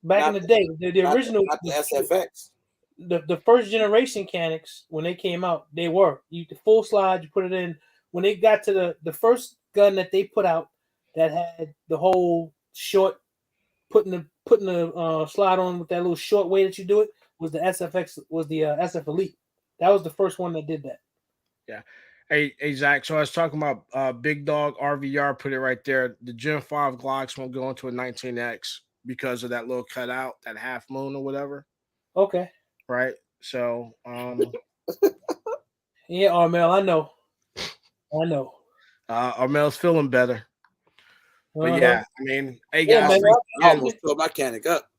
Back in the day, the original, not the SFX. The first generation Canics, when they came out, they were the full slide. You put it in. When they got to the first gun that they put out that had the whole short, putting the slide on with that little short way that you do it, was the SFX, was the SF Elite. That was the first one that did that. Yeah. Hey, Zach. So I was talking about Big Dog RVR put it right there. The Gen 5 Glocks won't go into a 19X because of that little cutout, that half moon or whatever. Okay. Right. So yeah, Armel, I know. Armel's feeling better. But yeah, I mean, hey guys, man, I almost filled my Canic up.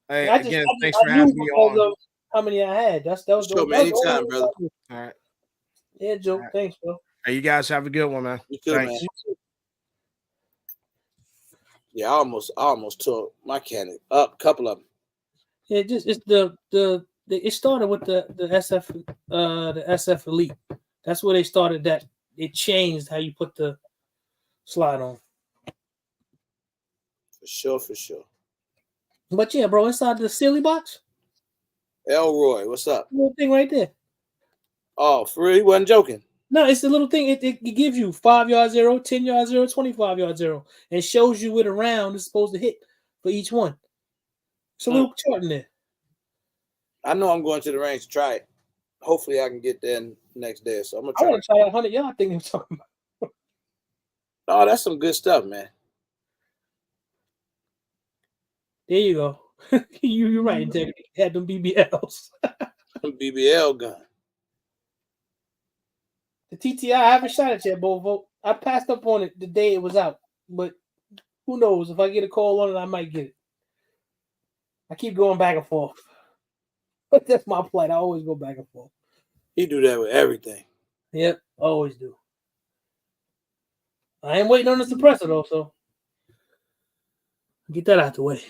Hey, again, thanks for having me on. How many I had? That was show me anytime, brother. All right. Yeah, Joe. Right. Thanks, bro. Hey, you guys have a good one, man. You too, man. Yeah, I almost tore my Canic up. A couple of them. Yeah, just it's it started with the SF Elite. That's where they started that. It changed how you put the slide on. For sure. But yeah, bro, inside the silly box. Elroy, what's up? Little thing right there. Oh, for real? He wasn't joking. No, it's the little thing. It gives you 5-yard 0, 10-yard 0, 25-yard 0, and shows you where the round is supposed to hit for each one. It's a little chart in there. I know I'm going to the range to try it. Hopefully, I can get there next day. So I'm gonna try. I want to try that 100-yard thing you're talking about. Oh, that's some good stuff, man. There you go. You're right, Integrity. Had them BBLs. BBL gun. The TTI, I haven't shot it yet, Bovo. I passed up on it the day it was out, but who knows? If I get a call on it, I might get it. I keep going back and forth. But that's my plight. I always go back and forth. He do that with everything. Yep, always do. I am waiting on the suppressor though, so get that out the way.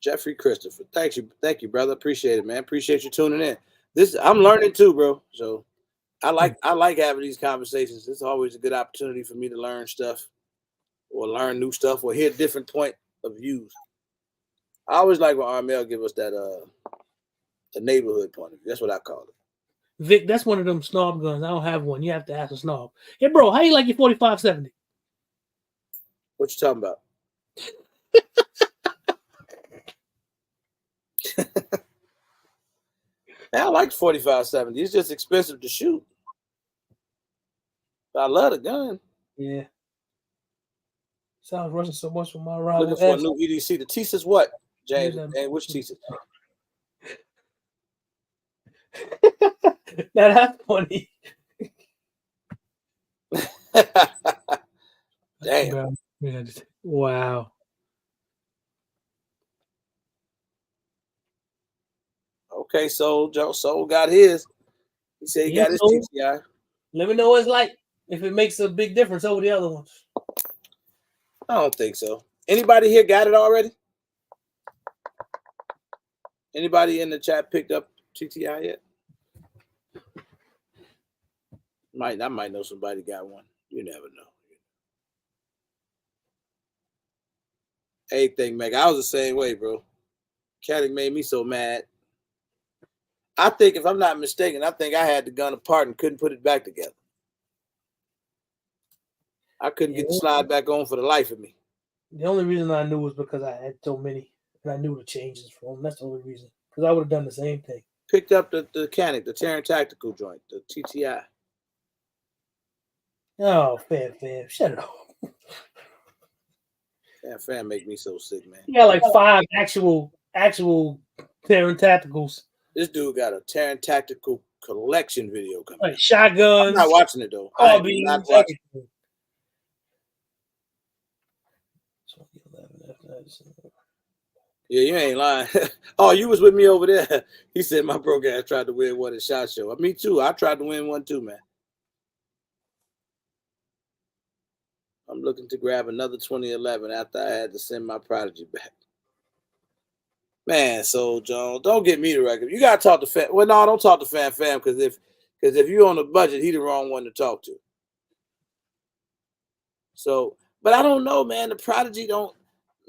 Jeffrey Christopher, thank you, brother. Appreciate it, man. Appreciate you tuning in. I'm learning too, bro. So I like having these conversations. It's always a good opportunity for me to learn stuff, or learn new stuff, or hear different point of views. I always like when Armel give us that the neighborhood point of view. That's what I call it. Vic, that's one of them snob guns. I don't have one. You have to ask a snob. Hey, bro, how you like your 4570? What you talking about? Man, I like 4570. It's just expensive to shoot. But I love the gun. Yeah. Sounds rushing so much from my rival. Looking for a new EDC. The Tisa's what, James? Hey, which Tisa's? Now that's funny. Damn. Wow. Okay, Soul got his. He said he got his TTI. Let me know what it's like, if it makes a big difference over the other ones. I don't think so. Anybody here got it already? Anybody in the chat picked up TTI yet? I might know somebody got one. You never know. Anything, Meg. I was the same way, bro. Caddy made me so mad. I think, if I'm not mistaken, I think I had the gun apart and couldn't put it back together. I couldn't get the slide back on for the life of me. The only reason I knew was because I had so many, and I knew the changes from them. That's the only reason. Because I would have done the same thing. Picked up the Canic, the Terran Tactical joint, the TTI. Oh, fam, shut it off. Fam make me so sick, man. You got like 5 actual Terran Tacticals. This dude got a Terran Tactical collection video coming. Like shotguns. I'm not watching it though. Carbines, I'm not watching it. Yeah, you ain't lying. Oh, you was with me over there. He said my broke ass tried to win one at SHOT Show. Me too. I tried to win one too, man. I'm looking to grab another 2011 after I had to send my Prodigy back. Man, so Jones, don't get me the record. You gotta talk to Fam. Well, no, don't talk to Fam because if you're on a budget, he the wrong one to talk to. So, but I don't know, man. The Prodigy don't.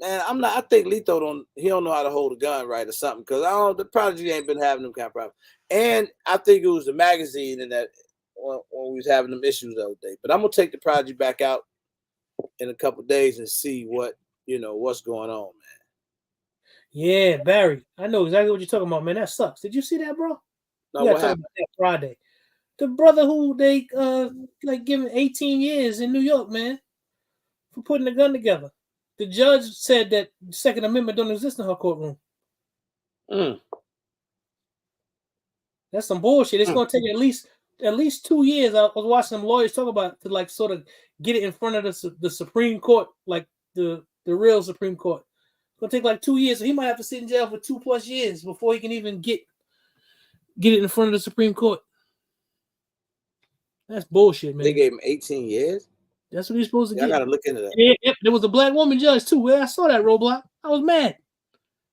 Man, I'm not. I think Lito don't know how to hold a gun right or something, because the Prodigy ain't been having them kind of problems. And I think it was the magazine and that when we was having them issues the other day. But I'm gonna take the Prodigy back out in a couple of days and see what's going on, man. Yeah, Barry, I know exactly what you're talking about, man. That sucks. Did you see that, bro? No, what happened? That Friday. The brother who they given 18 years in New York, man, for putting a gun together. The judge said that the Second Amendment don't exist in her courtroom. That's some bullshit. It's gonna take at least 2 years. I was watching some lawyers talk about to sort of get it in front of the Supreme Court, like the real Supreme Court. It's gonna take like 2 years, so he might have to sit in jail for 2+ years before he can even get it in front of the Supreme Court. That's bullshit, man. They gave him 18 years. That's what he's supposed to get. I gotta look into that. Yeah, there was a black woman judge too. Where I saw that roadblock, I was mad.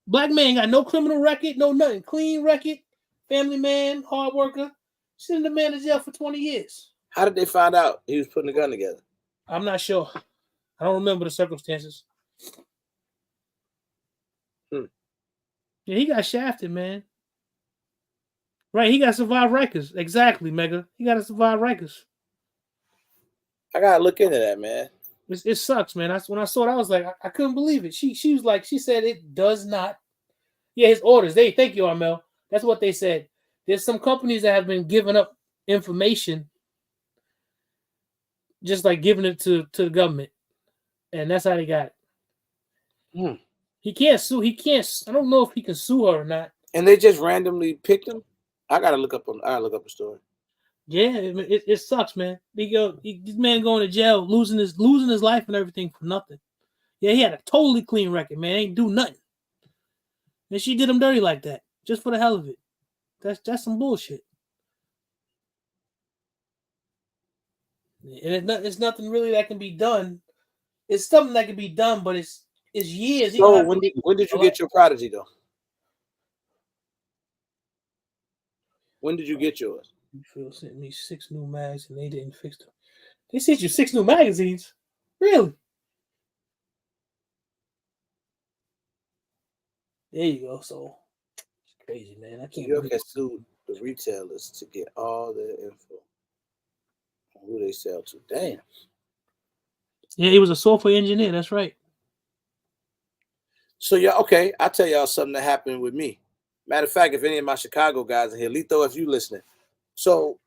Black man got no criminal record, no nothing, clean record, family man, hard worker. Sending the man to jail for 20 years. How did they find out he was putting a gun together? I'm not sure. I don't remember the circumstances. Yeah, he got shafted, man. Right, he got to survive Rikers. Exactly, Mega. He got to survive Rikers. I gotta look into that, man. It sucks, man. When I saw it, I was like, I couldn't believe it. She was like, she said it does not. Yeah, his orders. Thank you, Armel. That's what they said. There's some companies that have been giving up information just like giving it to the government, and that's how they got it. Hmm. He can't sue. He can't. I don't know if he can sue her or not. And they just randomly picked him. I gotta look up a story. Yeah, it sucks, man. This man going to jail, losing his life and everything for nothing. Yeah, he had a totally clean record, man. Ain't do nothing, and she did him dirty like that just for the hell of it. That's some bullshit. And it's nothing really that can be done. It's something that can be done, but it's years. So when did you get your Prodigy though? When did you get yours? Phil sent me 6 new mags and they didn't fix them. They sent you 6 new magazines? Really? There you go. So it's crazy, man. I can't. New York has sued the retailers to get all their info on who they sell to. Damn. Yeah, he was a software engineer. That's right. So yeah, okay. I'll tell y'all something that happened with me. Matter of fact, if any of my Chicago guys are here, Lito, if you listening. So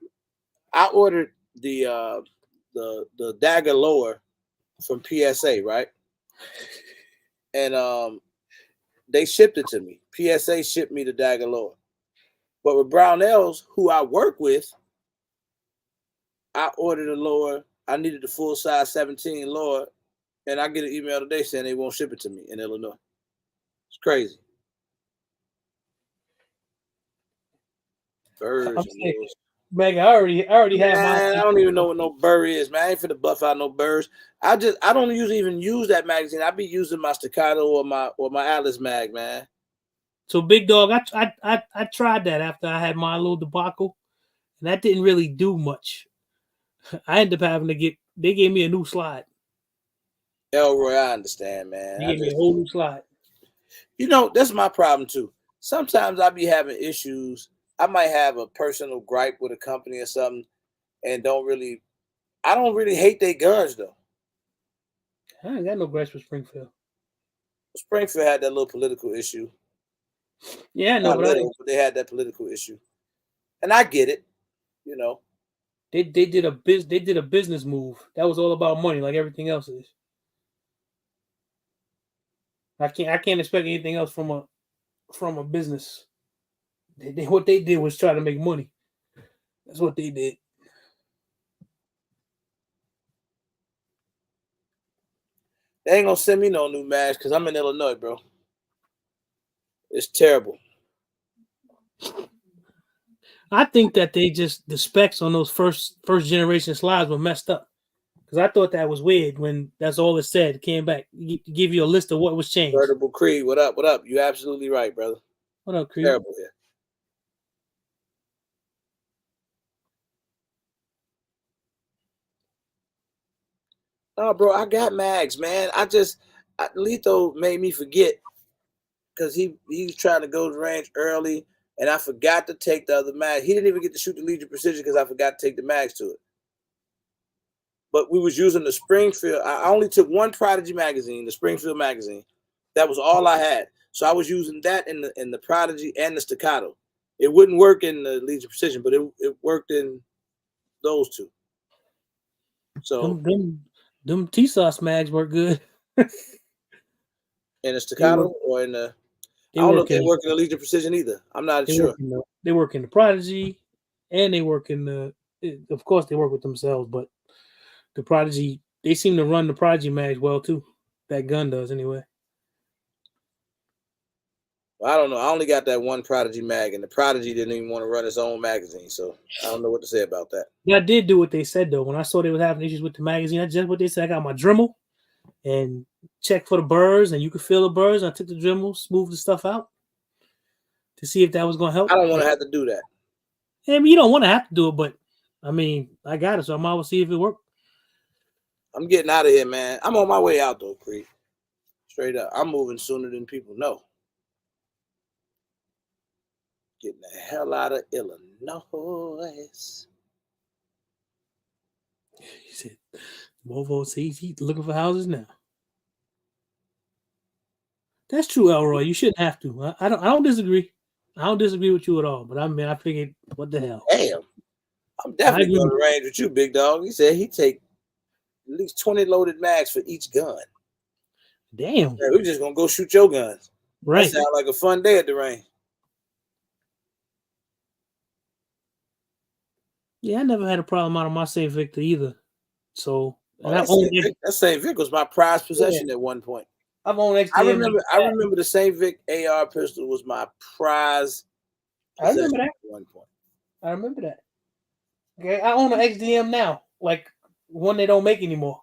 I ordered the dagger lower from PSA, right? And they shipped it to me. PSA shipped me the dagger lower. But with Brownells, who I work with, I ordered a lower. I needed the full size 17 lower, and I get an email today saying they won't ship it to me in Illinois. It's crazy. Birds. Meg, I already have mine. I don't even know what no burr is, man. I ain't finna buff out no burrs. I don't usually even use that magazine. I be using my Staccato or my Atlas mag, man. So Big Dog, I tried that after I had my little debacle, and that didn't really do much. I ended up having to they gave me a new slide. Elroy, I understand, man. They gave me a whole new slide. You know, that's my problem too. Sometimes I be having issues. I might have a personal gripe with a company or something, and I don't really hate their guns though. I ain't got no gripes with Springfield. Springfield had that little political issue. Yeah, I know, but they had that political issue, and I get it. You know, they did a business move that was all about money, like everything else is. I can't expect anything else from a business. What they did was try to make money. That's what they did. They ain't gonna send me no new mags because I'm in Illinois, bro. It's terrible. I think that the specs on those first generation slides were messed up. Because I thought that was weird when that's all it said. It came back, give you a list of what was changed. Vertible Creed, what up? What up? You absolutely right, brother. What up, Creed? Terrible here. Oh, bro, I got mags, man. Lito made me forget because he was trying to go to the range early, and I forgot to take the other mag. He didn't even get to shoot the Legion Precision because I forgot to take the mags to it. But we was using the Springfield. I only took one Prodigy magazine, the Springfield magazine. That was all I had. So I was using that in the Prodigy and the Staccato. It wouldn't work in the Legion Precision, but it worked in those two. So them T-Sauce mags work good. In the Staccato or in the I don't know if they work in the Legion Precision either. I'm not sure. They work in the Prodigy, and they work in the. Of course, they work with themselves, but the Prodigy, they seem to run the Prodigy mags well too. That gun does anyway. Well, I don't know. I only got that one Prodigy mag, and the Prodigy didn't even want to run its own magazine, so I don't know what to say about that. Yeah, I did do what they said though. When I saw they was having issues with the magazine, I just what they said. I got my Dremel and checked for the burrs, and you could feel the burrs. I took the Dremel, smoothed the stuff out to see if that was going to help. I don't want to have to do that. I mean, you don't want to have to do it, but I mean, I got it, so I might well see if it worked. I'm getting out of here, man. I'm on my way out though, Creed. Straight up, I'm moving sooner than people know. Getting the hell out of Illinois. He said, Volvo says he's looking for houses now. That's true, Elroy. You shouldn't have to. I don't disagree. I don't disagree with you at all. But I mean, I figured, what the hell? Damn. I'm definitely going to range with you, big dog. He said he'd take least 20 loaded mags for each gun. Damn. Yeah, we're just gonna go shoot your guns. Right. That sounds like a fun day at the range. Yeah, I never had a problem out of my Saint Victor either. So, and that Saint Vic was my prized possession at one point. I've owned XDM. I remember the Saint Vic AR pistol was my prize. I remember that. At one point. I remember that. Okay, I own an XDM now, like one they don't make anymore.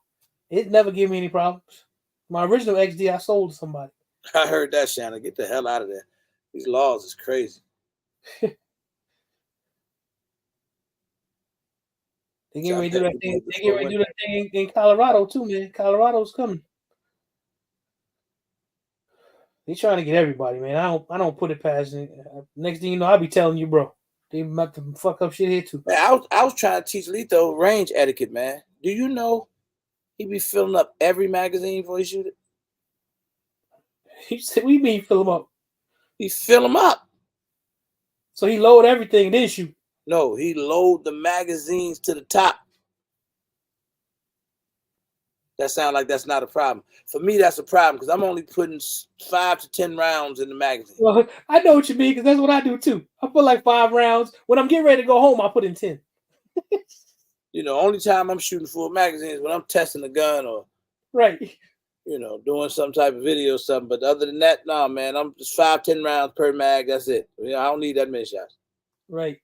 It never gave me any problems. My original XD I sold to somebody. I heard that, Shannon. Get the hell out of there. These laws is crazy. They get ready to do that thing. They get ready to do that thing in Colorado too, man. Colorado's coming. They trying to get everybody, man. I don't put it past it. Next thing you know, I'll be telling you, bro. They about to fuck up shit here too. Man, I was trying to teach Lito range etiquette, man. Do you know he be filling up every magazine before he shoot it? He said, "We mean fill them up." He fill them up. So he load everything and then shoot. No, he load the magazines to the top. That sounds like that's not a problem. For me, that's a problem because I'm only putting 5 to 10 rounds in the magazine. Well, I know what you mean because that's what I do too. I put like 5 rounds. When I'm getting ready to go home, I put in 10. You know, only time I'm shooting full magazines when I'm testing the gun or right. You know, doing some type of video or something. But other than that, no, man, I'm just 5, 10 rounds per mag. That's it. You know, I don't need that many shots. Right.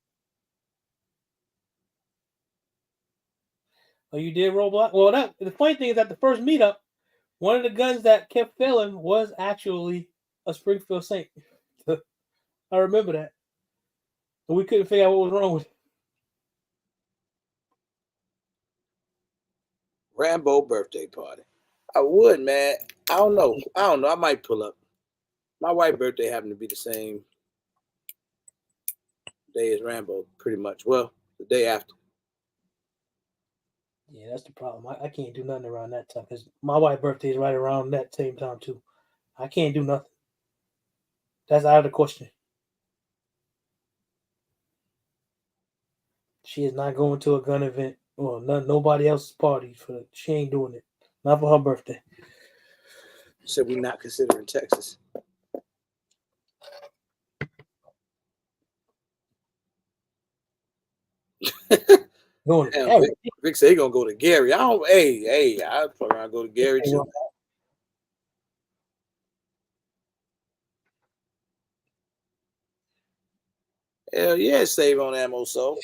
Oh, you did Roblox? Well, the funny thing is that the first meetup, one of the guns that kept failing was actually a Springfield Saint. I remember that. And we couldn't figure out what was wrong with it. Rambo birthday party. I would, man. I don't know. I might pull up. My wife's birthday happened to be the same day as Rambo, pretty much. Well, the day after. Yeah, that's the problem. I can't do nothing around that time because my wife's birthday is right around that same time too. I can't do nothing. That's out of the question. She is not going to a gun event or nobody else's party. She ain't doing it. Not for her birthday. So we're not considering Texas. Going to Damn, Vic said he gonna go to Gary. I'd probably go to Gary too. Hell yeah, save on ammo, so.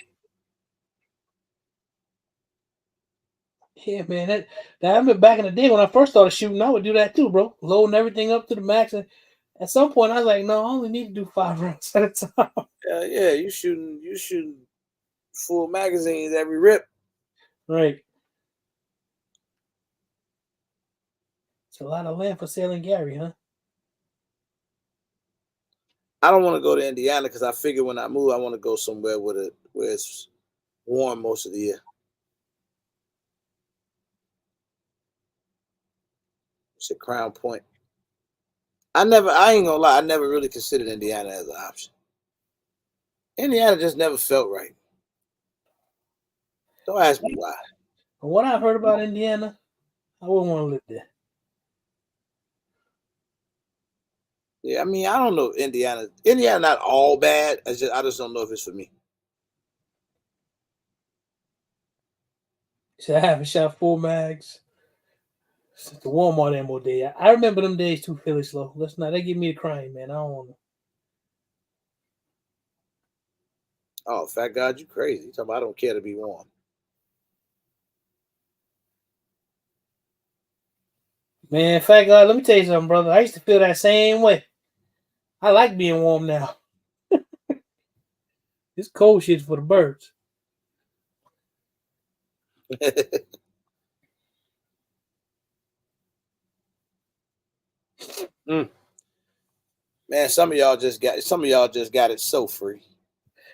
Yeah, man. That I remember back in the day when I first started shooting, I would do that too, bro. Loading everything up to the max. And at some point, I was like, no, I only need to do 5 rounds at a time. Yeah, you shooting full magazines every rip. Right. It's a lot of land for sale in Gary, huh? I don't want to go to Indiana because I figure when I move, I want to go somewhere where it's warm most of the year. It's at Crown Point. I ain't gonna lie, I never really considered Indiana as an option. Indiana just never felt right. Don't ask me why. From what I've heard about Indiana, I wouldn't want to live there. Yeah, I mean, I don't know Indiana. Indiana not all bad. I just don't know if it's for me. So I haven't shot 4 mags since the Walmart ammo day. I remember them days too, Philly slow. They give me the crying, man. I don't want to. Oh, fat God, you crazy. You talking about I don't care to be warm. Man, fat God, let me tell you something, brother. I used to feel that same way. I like being warm now. This cold shit's for the birds. Man, some of y'all just got it so free.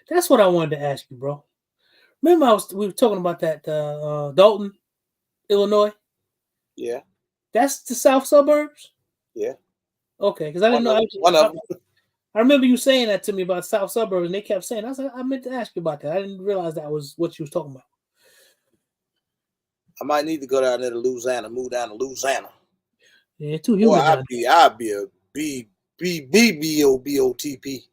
That's what I wanted to ask you, bro. Remember we were talking about that Dalton, Illinois? Yeah. That's the south suburbs? Yeah. Okay, because I didn't know. One of them. I remember you saying that to me about south suburbs, and they kept saying, I meant to ask you about that. I didn't realize that was what you was talking about. I might need to go down there to Louisiana, move down to Louisiana. Yeah, it's too Or humid. I'd be a BOTP.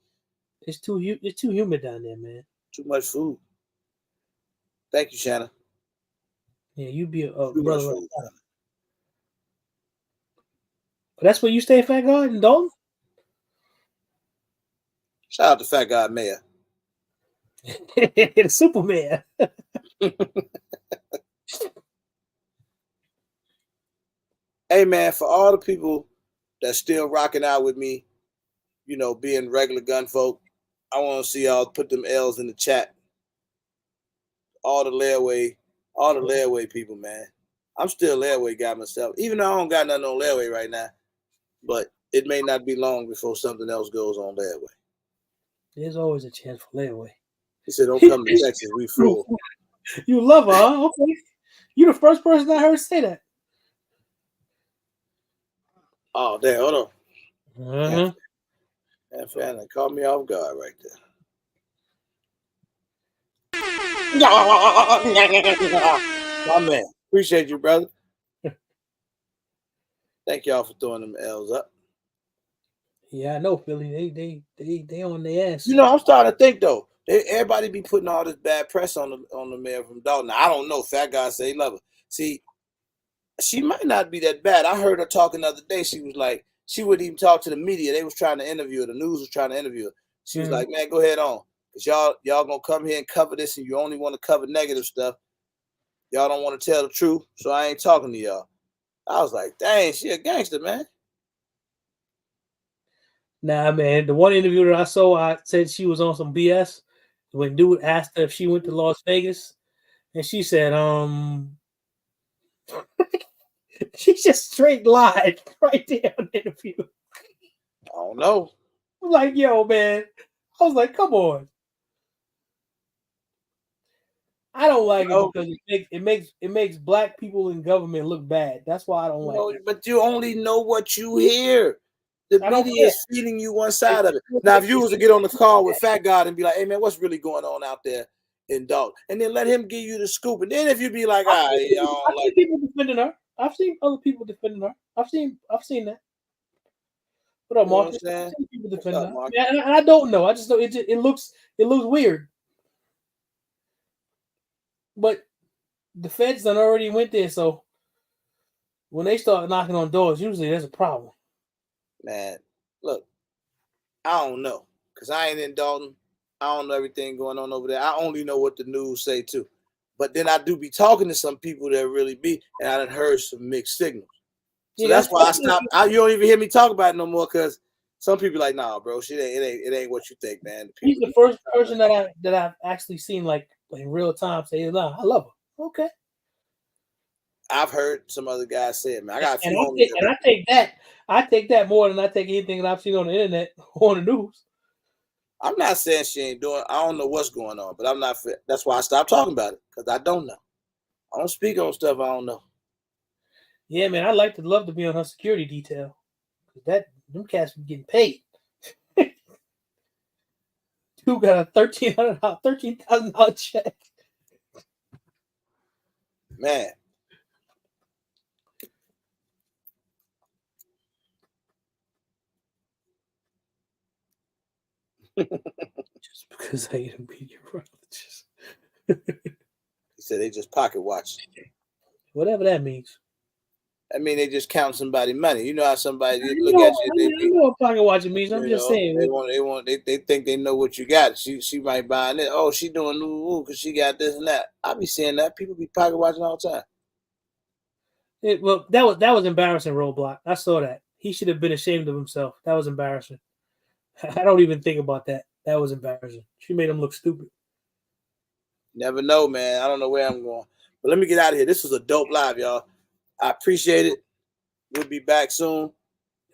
It's too humid down there, man. Too much food. Thank you, Shanna. Yeah, you'd be a Too much brother. food. That's where you stay, Fat God, in Dalton? Shout out to Fat God Mayor. The Superman. Hey, man, for all the people that's still rocking out with me, you know, being regular gun folk, I want to see y'all put them L's in the chat. All the layaway people, man. I'm still a layaway guy myself, even though I don't got nothing on layaway right now. But it may not be long before something else goes on layaway. There's always a chance for layaway. He said, "Don't come to Texas, we full." You love her, huh? Okay. You're the first person I heard say that. Oh, damn, hold on. Uh-huh. That fan caught me off guard right there. My man, appreciate you, brother. Thank y'all for throwing them L's up. Yeah, I know, Philly. They on their ass. You know, I'm starting to think though. Everybody be putting all this bad press on the mayor from Dalton. Now, I don't know. Fat guy say he love her. See, she might not be that bad. I heard her talking the other day. She was like, she wouldn't even talk to the media. They was trying to interview her. The news was trying to interview her. She was like, man, go ahead on. Because y'all gonna come here and cover this, and you only want to cover negative stuff. Y'all don't want to tell the truth, so I ain't talking to y'all. I was like, dang, she a gangster, man. Nah, man. The one interview that I saw, I said she was on some BS. When dude asked her if she went to Las Vegas, and she said, she just straight lied right there on the interview. I don't know. I was like, yo, man. I was like, come on. I don't like it because it makes black people in government look bad. That's why I don't like it. But you only know what you hear. The media is feeding you one side of it. Now, if you was to get on the call with Fat God and be like, hey, man, what's really going on out there in Dalton? And then let him give you the scoop. And then if you be like, I've seen people defending her. I've seen other people defending her. I've seen that. What up, Marcus? I've seen people defending her. Yeah, and I don't know. I just know it looks weird. But the feds done already went there, so when they start knocking on doors, usually there's a problem. Man, look, I don't know, because I ain't in Dalton. I don't know everything going on over there. I only know what the news say too. But then I do be talking to some people that really be, and I done heard some mixed signals. So that's why I stopped. You don't even hear me talk about it no more, because some people like, nah, bro, it ain't what you think, man. He's the first person that I've actually seen like in real time say, nah, I love her. Okay. I've heard some other guys say it, man. I got a few homies. And I take that more than I take anything that I've seen on the internet or on the news. I'm not saying she ain't doing. I don't know what's going on, but I'm not. That's why I stopped talking about it, because I don't know. I don't speak on stuff I don't know. Yeah, man, I'd love to be on her security detail, because them cats be getting paid. Dude got a $13,000 check. Man. Just because I ain't a meteorologist. He said they just pocket watch. Whatever that means. I mean, they just count somebody's money. You know how somebody look at you. I know what pocket watching means. I'm just saying. They think they know what you got. She might buy it. Oh, she doing ooh because she got this and that. I be seeing that. People be pocket watching all the time. Well, that was embarrassing, Roadblock. I saw that. He should have been ashamed of himself. That was embarrassing. I don't even think about that. That was embarrassing. She made him look stupid. Never know, man. I don't know where I'm going. But let me get out of here. This was a dope live, y'all. I appreciate it. We'll be back soon.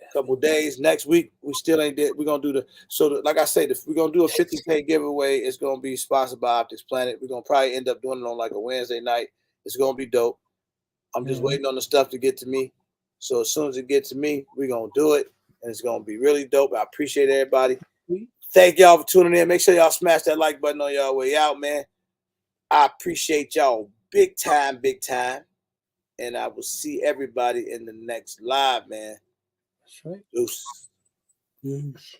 A couple days. Next week, we still ain't dead. We're going to do like I said, if we're going to do a 50K giveaway, it's going to be sponsored by Optics Planet. We're going to probably end up doing it on like a Wednesday night. It's going to be dope. I'm just waiting on the stuff to get to me. So as soon as it gets to me, we're going to do it. And it's going to be really dope. I appreciate everybody. Thank y'all for tuning in. Make sure y'all smash that like button on y'all way out, man. I appreciate y'all big time, big time. and I will see everybody in the next live, man. That's right. Deuces. Yes.